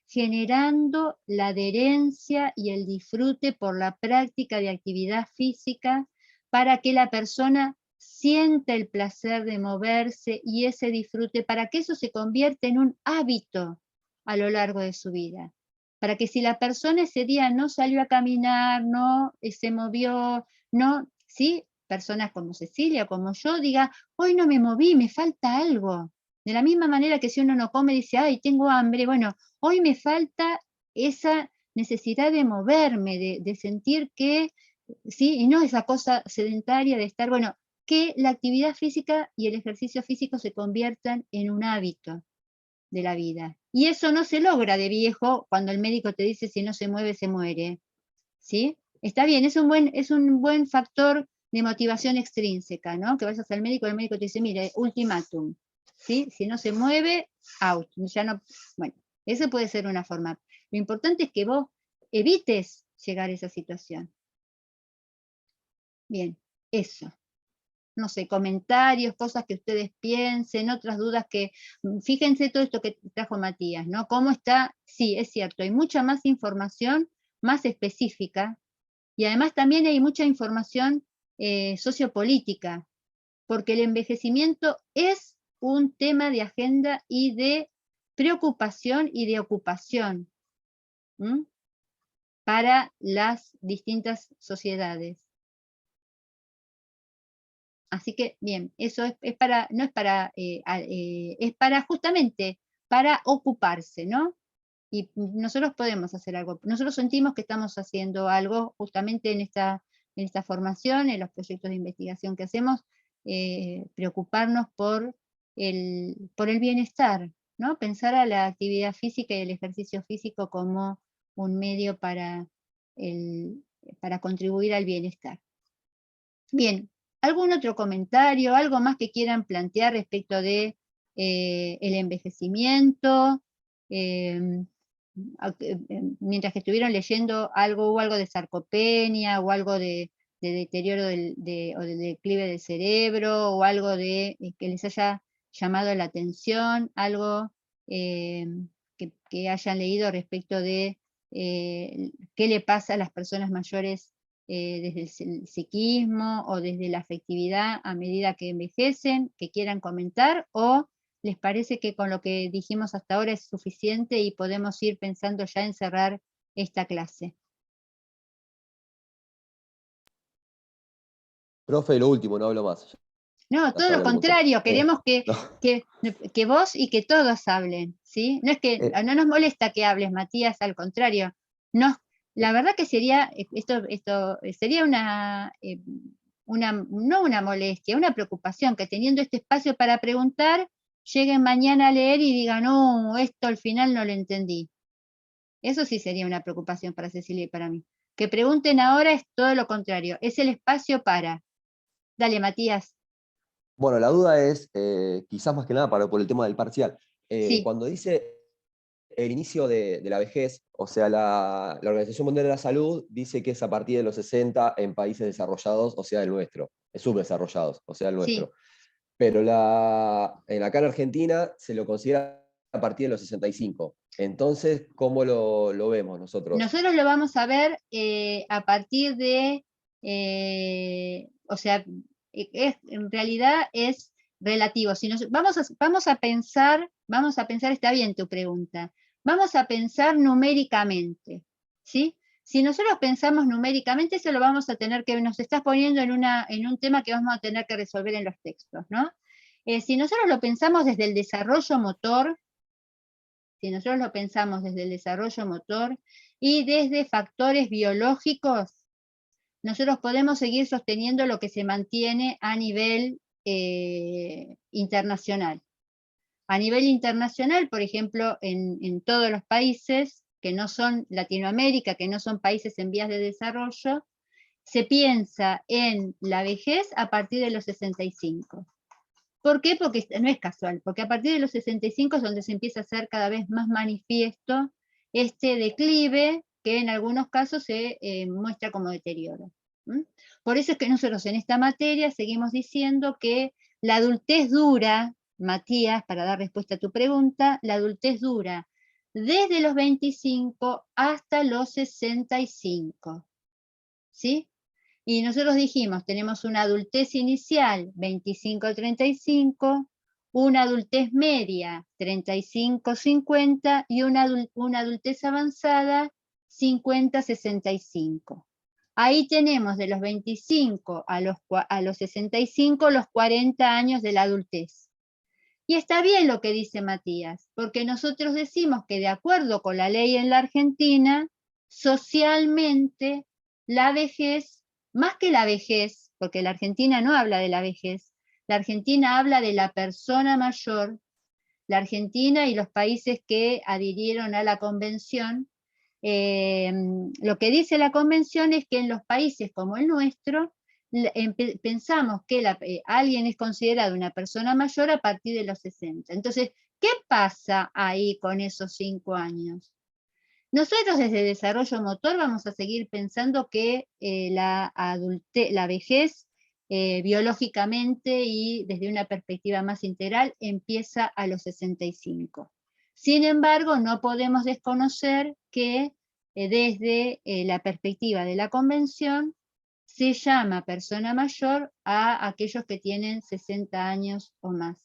generando la adherencia y el disfrute por la práctica de actividad física para que la persona sienta el placer de moverse y ese disfrute, para que eso se convierta en un hábito a lo largo de su vida. Para que si la persona ese día no salió a caminar, no se movió, no, ¿sí? Personas como Cecilia, como yo, diga, hoy no me moví, me falta algo. De la misma manera que si uno no come, dice, ay, tengo hambre, bueno, hoy me falta esa necesidad de moverme, de sentir que, ¿sí? Y no esa cosa sedentaria de estar, bueno, que la actividad física y el ejercicio físico se conviertan en un hábito de la vida. Y eso no se logra de viejo cuando el médico te dice si no se mueve, se muere. ¿Sí? Está bien, es un buen factor de motivación extrínseca, ¿no? Que vayas al médico, el médico te dice, mire, ultimátum, ¿sí? Si no se mueve, out. Ya no, bueno, eso puede ser una forma. Lo importante es que vos evites llegar a esa situación. Bien, eso. No sé, comentarios, cosas que ustedes piensen, otras dudas fíjense todo esto que trajo Matías, ¿no? ¿Cómo está? Sí, es cierto, hay mucha más información, más específica, y además también hay mucha información sociopolítica, porque el envejecimiento es un tema de agenda y de preocupación y de ocupación. para las distintas sociedades. Así que, bien, eso es para, no es para, es para justamente, para ocuparse, ¿no? Y nosotros podemos hacer algo. Nosotros sentimos que estamos haciendo algo justamente en esta formación, en los proyectos de investigación que hacemos, preocuparnos por el bienestar, ¿no? Pensar a la actividad física y el ejercicio físico como un medio para contribuir al bienestar. Bien, ¿algún otro comentario, algo más que quieran plantear respecto de el envejecimiento? Mientras que estuvieron leyendo algo de sarcopenia, o algo de deterioro o de declive del cerebro, o algo de que les haya llamado la atención, algo que hayan leído respecto de qué le pasa a las personas mayores desde el psiquismo o desde la afectividad a medida que envejecen, que quieran comentar, o les parece que con lo que dijimos hasta ahora es suficiente y podemos ir pensando ya en cerrar esta clase. Profe, lo último, no hablo más. No, todo lo contrario, queremos que vos y que todos hablen, ¿sí? No es que no nos molesta que hables, Matías, al contrario. La verdad que sería, esto sería no una molestia, una preocupación, que teniendo este espacio para preguntar, lleguen mañana a leer y digan, no, esto al final no lo entendí. Eso sí sería una preocupación para Cecilia y para mí. Que pregunten ahora es todo lo contrario, es el espacio para. Dale, Matías. Bueno, la duda es, quizás más que nada por el tema del parcial. Sí. Cuando dice el inicio de la vejez, o sea, la Organización Mundial de la Salud dice que es a partir de los 60 en países desarrollados, o sea, el nuestro, subdesarrollados, o sea, el nuestro. Sí. Pero acá en Argentina se lo considera a partir de los 65. Entonces, ¿cómo lo vemos nosotros? Nosotros lo vamos a ver a partir de, o sea, en realidad es relativo. Si vamos a pensar, está bien tu pregunta, vamos a pensar numéricamente, ¿sí? Si nosotros pensamos numéricamente, eso lo vamos a tener que, nos estás poniendo en un tema que vamos a tener que resolver en los textos, ¿no? Si nosotros lo pensamos desde el desarrollo motor, si nosotros lo pensamos desde el desarrollo motor y desde factores biológicos, nosotros podemos seguir sosteniendo lo que se mantiene a nivel internacional. A nivel internacional, por ejemplo, en todos los países que no son Latinoamérica, que no son países en vías de desarrollo, se piensa en la vejez a partir de los 65. ¿Por qué? Porque no es casual, porque a partir de los 65 es donde se empieza a hacer cada vez más manifiesto este declive que en algunos casos se muestra como deterioro. Por eso es que nosotros en esta materia seguimos diciendo que la adultez dura, Matías, para dar respuesta a tu pregunta, la adultez dura desde los 25 hasta los 65, ¿sí? Y nosotros dijimos, tenemos una adultez inicial, 25-35, una adultez media, 35-50, y una adultez avanzada, 50-65. Ahí tenemos de los 25 a los 65 los 40 años de la adultez. Y está bien lo que dice Matías, porque nosotros decimos que de acuerdo con la ley en la Argentina, socialmente la vejez, más que la vejez, porque la Argentina no habla de la vejez, la Argentina habla de la persona mayor, la Argentina y los países que adhirieron a la convención, lo que dice la convención es que en los países como el nuestro, pensamos que alguien es considerado una persona mayor a partir de los 60. Entonces, ¿qué pasa ahí con esos 5 años? Nosotros desde Desarrollo Motor vamos a seguir pensando que la vejez biológicamente y desde una perspectiva más integral empieza a los 65. Sin embargo, no podemos desconocer que desde la perspectiva de la convención se llama persona mayor a aquellos que tienen 60 años o más.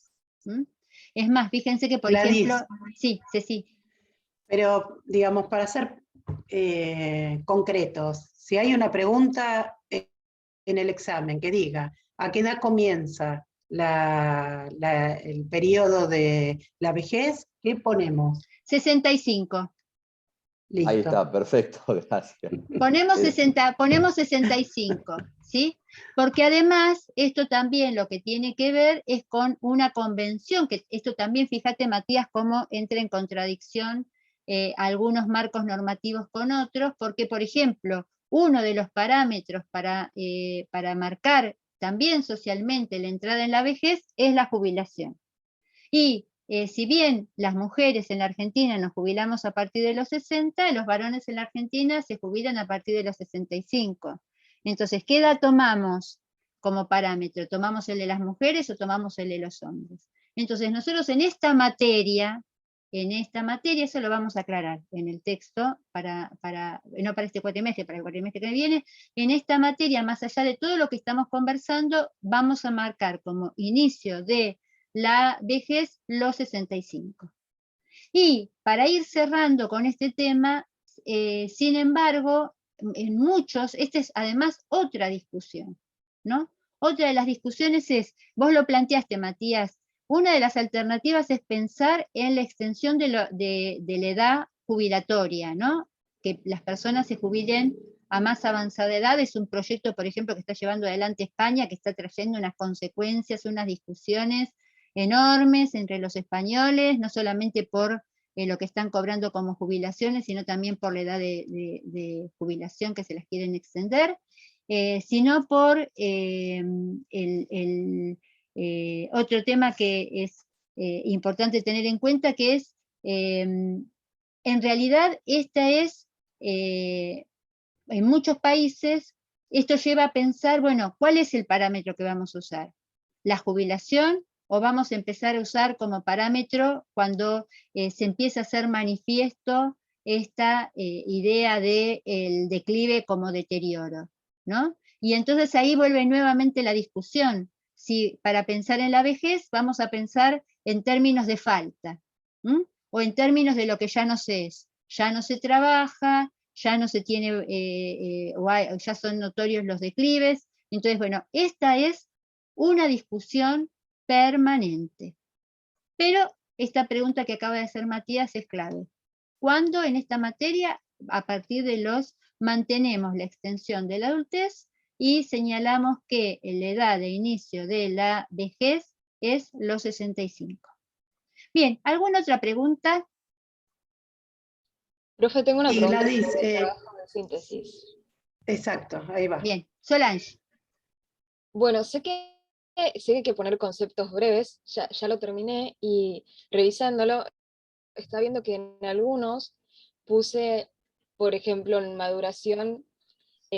Es más, fíjense que, por ejemplo, sí. Pero, digamos, para ser concretos. Si hay una pregunta en el examen que diga a qué edad comienza el periodo de la vejez, ¿qué ponemos? 65. Listo. Ahí está, perfecto, gracias. Ponemos 65, ¿sí? Porque además, esto también lo que tiene que ver es con una convención, que esto también, fíjate, Matías, cómo entra en contradicción algunos marcos normativos con otros, porque, por ejemplo, uno de los parámetros para marcar también socialmente la entrada en la vejez es la jubilación. Y si bien las mujeres en la Argentina nos jubilamos a partir de los 60, los varones en la Argentina se jubilan a partir de los 65. Entonces, ¿qué edad tomamos como parámetro? ¿Tomamos el de las mujeres o tomamos el de los hombres? Entonces, nosotros en esta materia, eso lo vamos a aclarar en el texto, no para este cuatrimestre, para el cuatrimestre que viene, en esta materia, más allá de todo lo que estamos conversando, vamos a marcar como inicio de la vejez los 65. Y para ir cerrando con este tema, sin embargo, en muchos, esta es además otra discusión, ¿no? Otra de las discusiones es, vos lo planteaste, Matías, una de las alternativas es pensar en la extensión de la edad jubilatoria, ¿no? Que las personas se jubilen a más avanzada edad. Es un proyecto, por ejemplo, que está llevando adelante España, que está trayendo unas consecuencias, unas discusiones enormes entre los españoles, no solamente por lo que están cobrando como jubilaciones, sino también por la edad de jubilación que se las quieren extender, sino por otro tema que es importante tener en cuenta, que es, en realidad, esta es, en muchos países, esto lleva a pensar, bueno, ¿cuál es el parámetro que vamos a usar? ¿La jubilación? ¿O vamos a empezar a usar como parámetro cuando se empieza a hacer manifiesto esta idea del declive como deterioro, ¿no? Y entonces ahí vuelve nuevamente la discusión. Si para pensar en la vejez vamos a pensar en términos de falta, ¿m? O en términos de lo que ya no se es. Ya no se trabaja, ya no se tiene, ya son notorios los declives. Entonces, bueno, esta es una discusión permanente. Pero esta pregunta que acaba de hacer Matías es clave. ¿Cuándo en esta materia, a partir de mantenemos la extensión de la adultez y señalamos que la edad de inicio de la vejez es los 65? Bien, ¿alguna otra pregunta? Profe, tengo una pregunta Gladys, sobre el trabajo de síntesis. Exacto, ahí va. Bien, Solange. Bueno, sé que hay que poner conceptos breves, ya lo terminé, y revisándolo, está viendo que en algunos puse, por ejemplo, en maduración,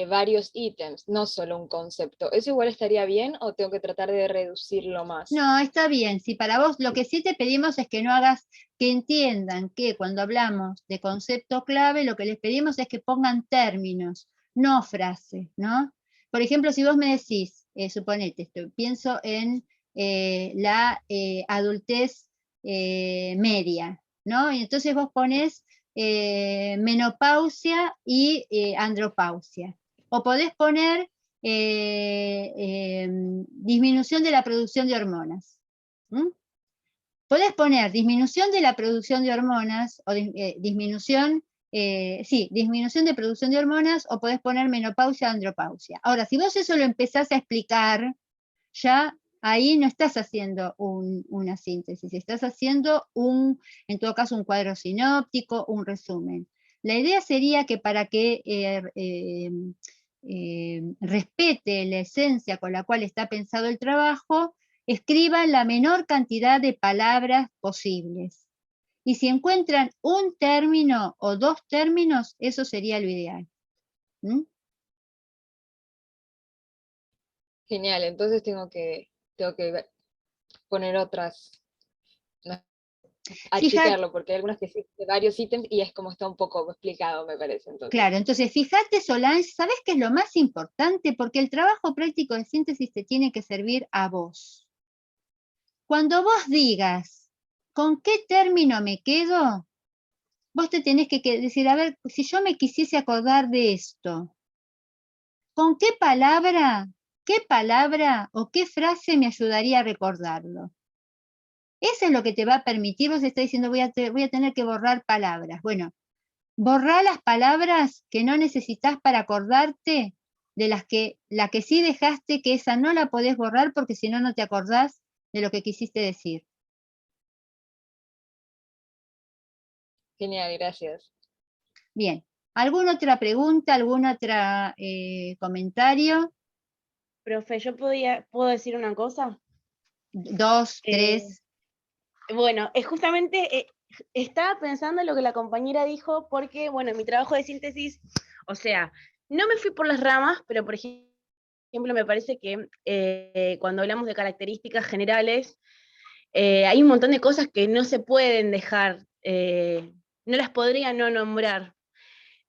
varios ítems, no solo un concepto. ¿Eso igual estaría bien o tengo que tratar de reducirlo más? No, está bien. Si para vos lo que sí te pedimos es que no hagas, que entiendan que cuando hablamos de concepto clave, lo que les pedimos es que pongan términos, no frases, ¿no? Por ejemplo, si vos me decís, suponete, pienso en la adultez media, ¿no? Y entonces vos ponés menopausia y andropausia. O podés poner disminución de la producción de hormonas. Podés poner disminución de la producción de hormonas, o disminución de producción de hormonas, o podés poner menopausia o andropausia. Ahora, si vos eso lo empezás a explicar, ya ahí no estás haciendo una síntesis, estás haciendo en todo caso, un cuadro sinóptico, un resumen. La idea sería que para que respete la esencia con la cual está pensado el trabajo, escriban la menor cantidad de palabras posibles. Y si encuentran un término o dos términos, eso sería lo ideal. Genial, entonces tengo que poner otras, achicarlo, porque hay algunas que sí, de varios ítems, y es como está un poco explicado, me parece. Entonces. Claro, entonces fíjate, Solange, ¿sabés qué es lo más importante? Porque el trabajo práctico de síntesis te tiene que servir a vos. Cuando vos digas, ¿con qué término me quedo? vos te tenés que decir, a ver, si yo me quisiese acordar de esto, ¿con qué palabra o qué frase me ayudaría a recordarlo? Eso es lo que te va a permitir, vos estás diciendo, voy a tener que borrar palabras. Bueno, borrá las palabras que no necesitas para acordarte, de la que sí dejaste, que esa no la podés borrar porque si no, no te acordás de lo que quisiste decir. Genial, gracias. Bien, ¿alguna otra pregunta, algún otro comentario? Profe, ¿puedo decir una cosa? 2, 3. Bueno, justamente estaba pensando en lo que la compañera dijo, porque, bueno, en mi trabajo de síntesis, o sea, no me fui por las ramas, pero por ejemplo, me parece que cuando hablamos de características generales, hay un montón de cosas que no se pueden dejar, no las podría no nombrar.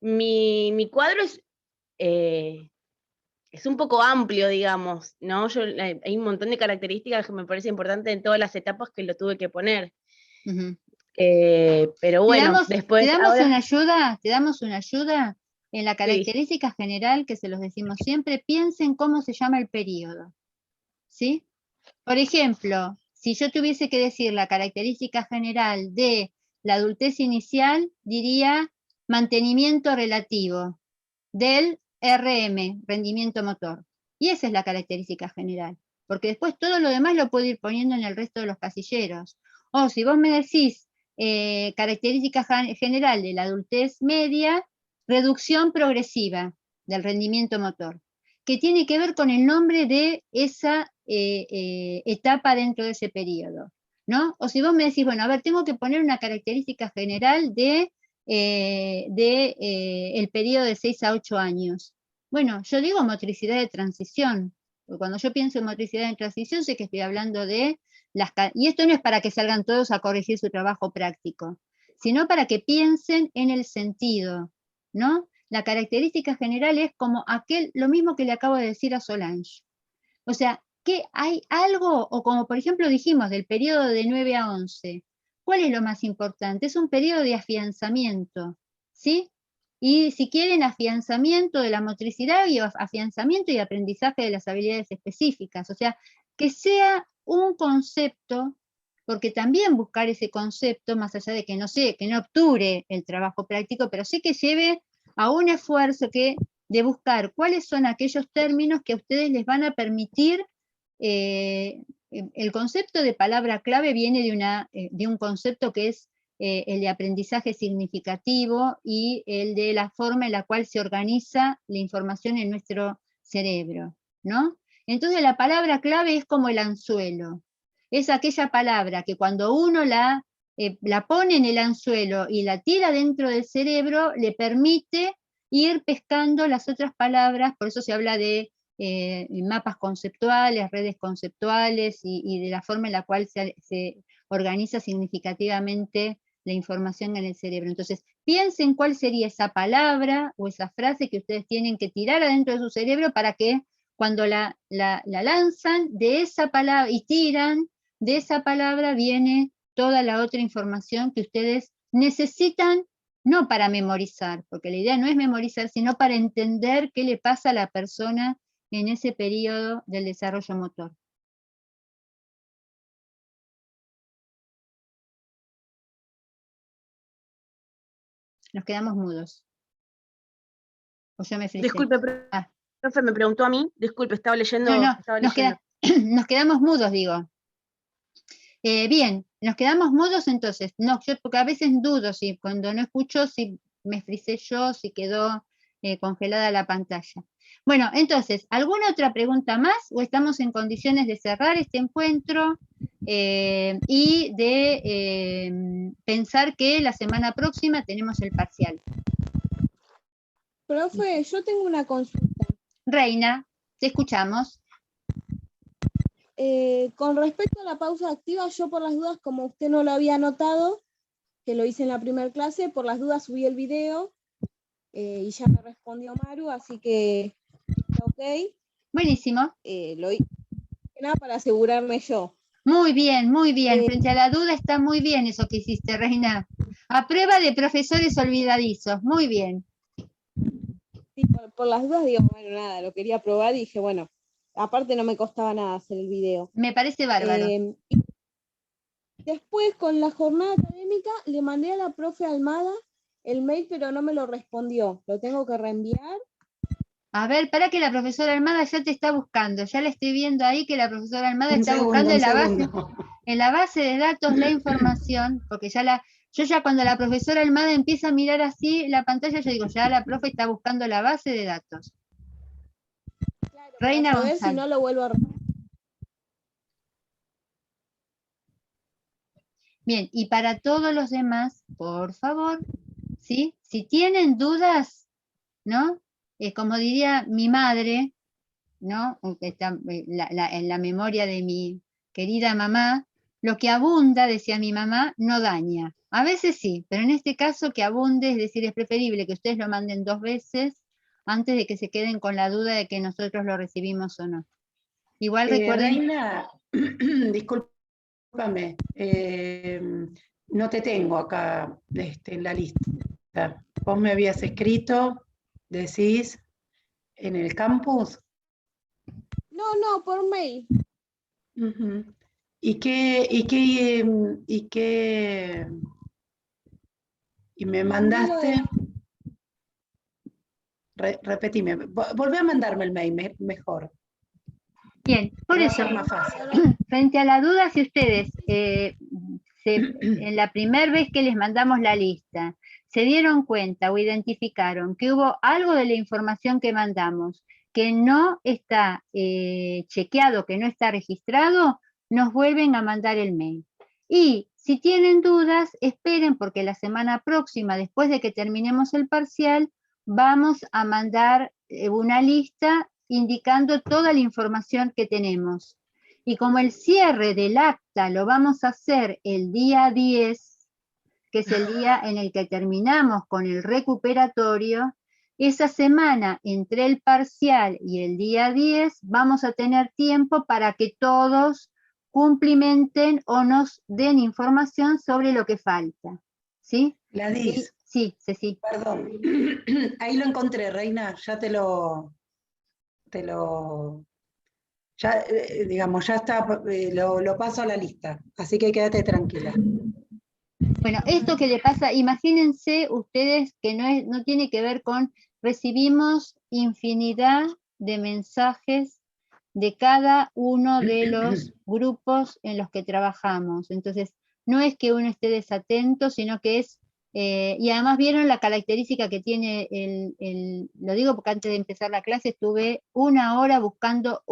Mi cuadro es un poco amplio, digamos, ¿no? Hay un montón de características que me parece importante en todas las etapas que lo tuve que poner. Pero bueno, después ¿te damos ahora... una ayuda? ¿Te damos una ayuda? En la característica general, que se los decimos siempre, piensen cómo se llama el periodo. ¿Sí? Por ejemplo, si yo tuviese que decir la característica general de la adultez inicial, diría mantenimiento relativo del RM, rendimiento motor. Y esa es la característica general, porque después todo lo demás lo puedo ir poniendo en el resto de los casilleros. O si vos me decís característica general de la adultez media, reducción progresiva del rendimiento motor, que tiene que ver con el nombre de esa etapa dentro de ese periodo, ¿no? O si vos me decís, bueno, a ver, tengo que poner una característica general de el periodo de 6 a 8 años. Bueno, yo digo motricidad de transición, porque cuando yo pienso en motricidad de transición sé que estoy hablando de y esto no es para que salgan todos a corregir su trabajo práctico, sino para que piensen en el sentido, ¿no? La característica general es como lo mismo que le acabo de decir a Solange. O sea, que hay algo, o como por ejemplo dijimos, del periodo de 9 a 11, ¿cuál es lo más importante? Es un periodo de afianzamiento, ¿sí? Y si quieren, afianzamiento de la motricidad y afianzamiento y aprendizaje de las habilidades específicas. O sea, que sea un concepto, porque también buscar ese concepto, más allá de que no obture el trabajo práctico, pero sí que lleve a un esfuerzo de buscar cuáles son aquellos términos que a ustedes les van a permitir. El concepto de palabra clave viene de un concepto que es el de aprendizaje significativo y el de la forma en la cual se organiza la información en nuestro cerebro, ¿no? Entonces la palabra clave es como el anzuelo, es aquella palabra que cuando uno la pone en el anzuelo y la tira dentro del cerebro, le permite ir pescando las otras palabras, por eso se habla de mapas conceptuales, redes conceptuales y de la forma en la cual se organiza significativamente la información en el cerebro. Entonces, piensen cuál sería esa palabra o esa frase que ustedes tienen que tirar adentro de su cerebro para que cuando la lanzan de esa palabra y tiran, de esa palabra viene toda la otra información que ustedes necesitan, no para memorizar, porque la idea no es memorizar, sino para entender qué le pasa a la persona en ese periodo del desarrollo motor. Nos quedamos mudos. O yo me frisé. Disculpe, profe, me preguntó a mí. Disculpe, estaba leyendo. No, nos quedamos mudos, digo. Bien, nos quedamos mudos entonces. No, yo porque a veces dudo si cuando no escucho si me frisé yo, si quedó congelada la pantalla. Bueno, entonces, ¿alguna otra pregunta más o estamos en condiciones de cerrar este encuentro y de pensar que la semana próxima tenemos el parcial? Profe, yo tengo una consulta. Reina, te escuchamos. Con respecto a la pausa activa, yo por las dudas, como usted no lo había notado, que lo hice en la primera clase, por las dudas subí el video y ya me respondió Maru, así que está ok. Buenísimo. Lo hice nada para asegurarme yo. Muy bien, muy bien. Frente a la duda está muy bien eso que hiciste, Reina. A prueba de profesores olvidadizos, muy bien. Sí, por las dudas digo, bueno, nada, lo quería probar y dije, bueno, aparte no me costaba nada hacer el video. Me parece bárbaro. Y después, con la jornada académica, le mandé a la profe Almada el mail, pero no me lo respondió. ¿Lo tengo que reenviar? A ver, para que la profesora Almada ya te está buscando. Ya la estoy viendo ahí que la profesora Almada está buscando un en segundo. la base de datos la información, porque yo ya cuando la profesora Almada empieza a mirar así la pantalla, yo digo, ya la profe está buscando la base de datos. Claro, Reina para saber si González. no lo vuelvo a Bien, y para todos los demás, por favor, ¿sí? Si tienen dudas, ¿no? Como diría mi madre, ¿no? Que está en la memoria de mi querida mamá, lo que abunda, decía mi mamá, no daña. A veces sí, pero en este caso que abunde, es decir, es preferible que ustedes lo manden 2 veces antes de que se queden con la duda de que nosotros lo recibimos o no. Igual recuerden... Reina, discúlpame, no te tengo acá en la lista. Vos me habías escrito, decís, en el campus. No, por mail. Uh-huh. Y me mandaste, repetime, volvé a mandarme el mail mejor. Bien, por Va a eso, ser más fácil. frente a la duda, si ustedes en la primera vez que les mandamos la lista, se dieron cuenta o identificaron que hubo algo de la información que mandamos que no está chequeado, que no está registrado, nos vuelven a mandar el mail. Y si tienen dudas, esperen porque la semana próxima, después de que terminemos el parcial, vamos a mandar una lista indicando toda la información que tenemos. Y como el cierre del acta lo vamos a hacer el día 10, que es el día en el que terminamos con el recuperatorio, esa semana entre el parcial y el día 10 vamos a tener tiempo para que todos cumplimenten o nos den información sobre lo que falta. ¿Sí? Gladys. Sí, sí. Perdón. Ahí lo encontré, Reina, ya ya, digamos, ya está, lo paso a la lista, así que quédate tranquila. Bueno, esto que le pasa, imagínense ustedes que no tiene que ver con, recibimos infinidad de mensajes de cada uno de los grupos en los que trabajamos. Entonces, no es que uno esté desatento, sino que es, y además vieron la característica que tiene lo digo porque antes de empezar la clase estuve 1 hora buscando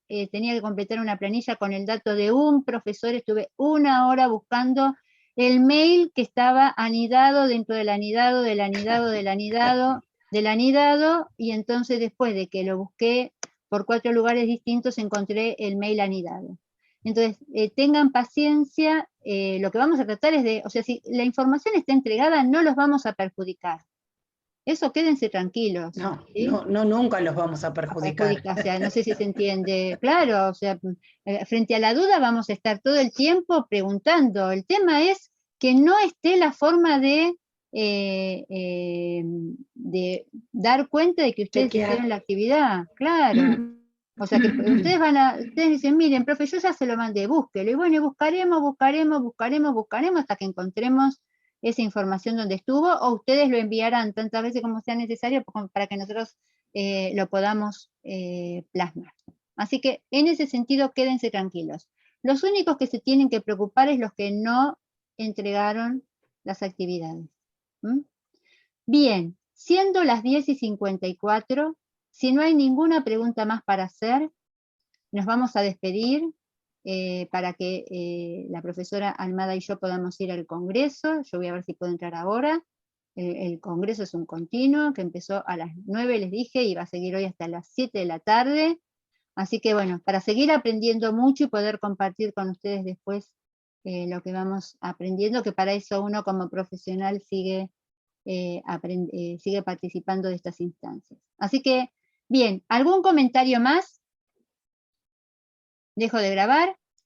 tenía que completar una planilla con el dato de un profesor, estuve 1 hora buscando el mail que estaba anidado dentro del anidado, del anidado, del anidado, del anidado, y entonces después de que lo busqué por 4 lugares distintos encontré el mail anidado. Entonces, tengan paciencia, lo que vamos a tratar es de, o sea, si la información está entregada, no los vamos a perjudicar. Eso quédense tranquilos. No, ¿sí? no, nunca los vamos a perjudicar. O sea, no sé si se entiende. Claro, o sea, frente a la duda vamos a estar todo el tiempo preguntando. El tema es que no esté la forma de dar cuenta de que ustedes hicieron la actividad. Claro. O sea, que ustedes dicen, miren, profe, yo ya se lo mandé, búsquelo. Y bueno, buscaremos hasta que encontremos esa información donde estuvo, o ustedes lo enviarán tantas veces como sea necesario para que nosotros lo podamos plasmar. Así que en ese sentido quédense tranquilos. Los únicos que se tienen que preocupar es los que no entregaron las actividades. ¿Mm? Bien, siendo las 10:54, si no hay ninguna pregunta más para hacer, nos vamos a despedir para que la profesora Almada y yo podamos ir al congreso. Yo voy a ver si puedo entrar ahora. El congreso es un continuo que empezó a las 9, les dije, y va a seguir hoy hasta las 7 de la tarde. Así que bueno, para seguir aprendiendo mucho y poder compartir con ustedes después lo que vamos aprendiendo, que para eso uno como profesional sigue participando de estas instancias. Así que, bien, ¿algún comentario más? Dejo de grabar.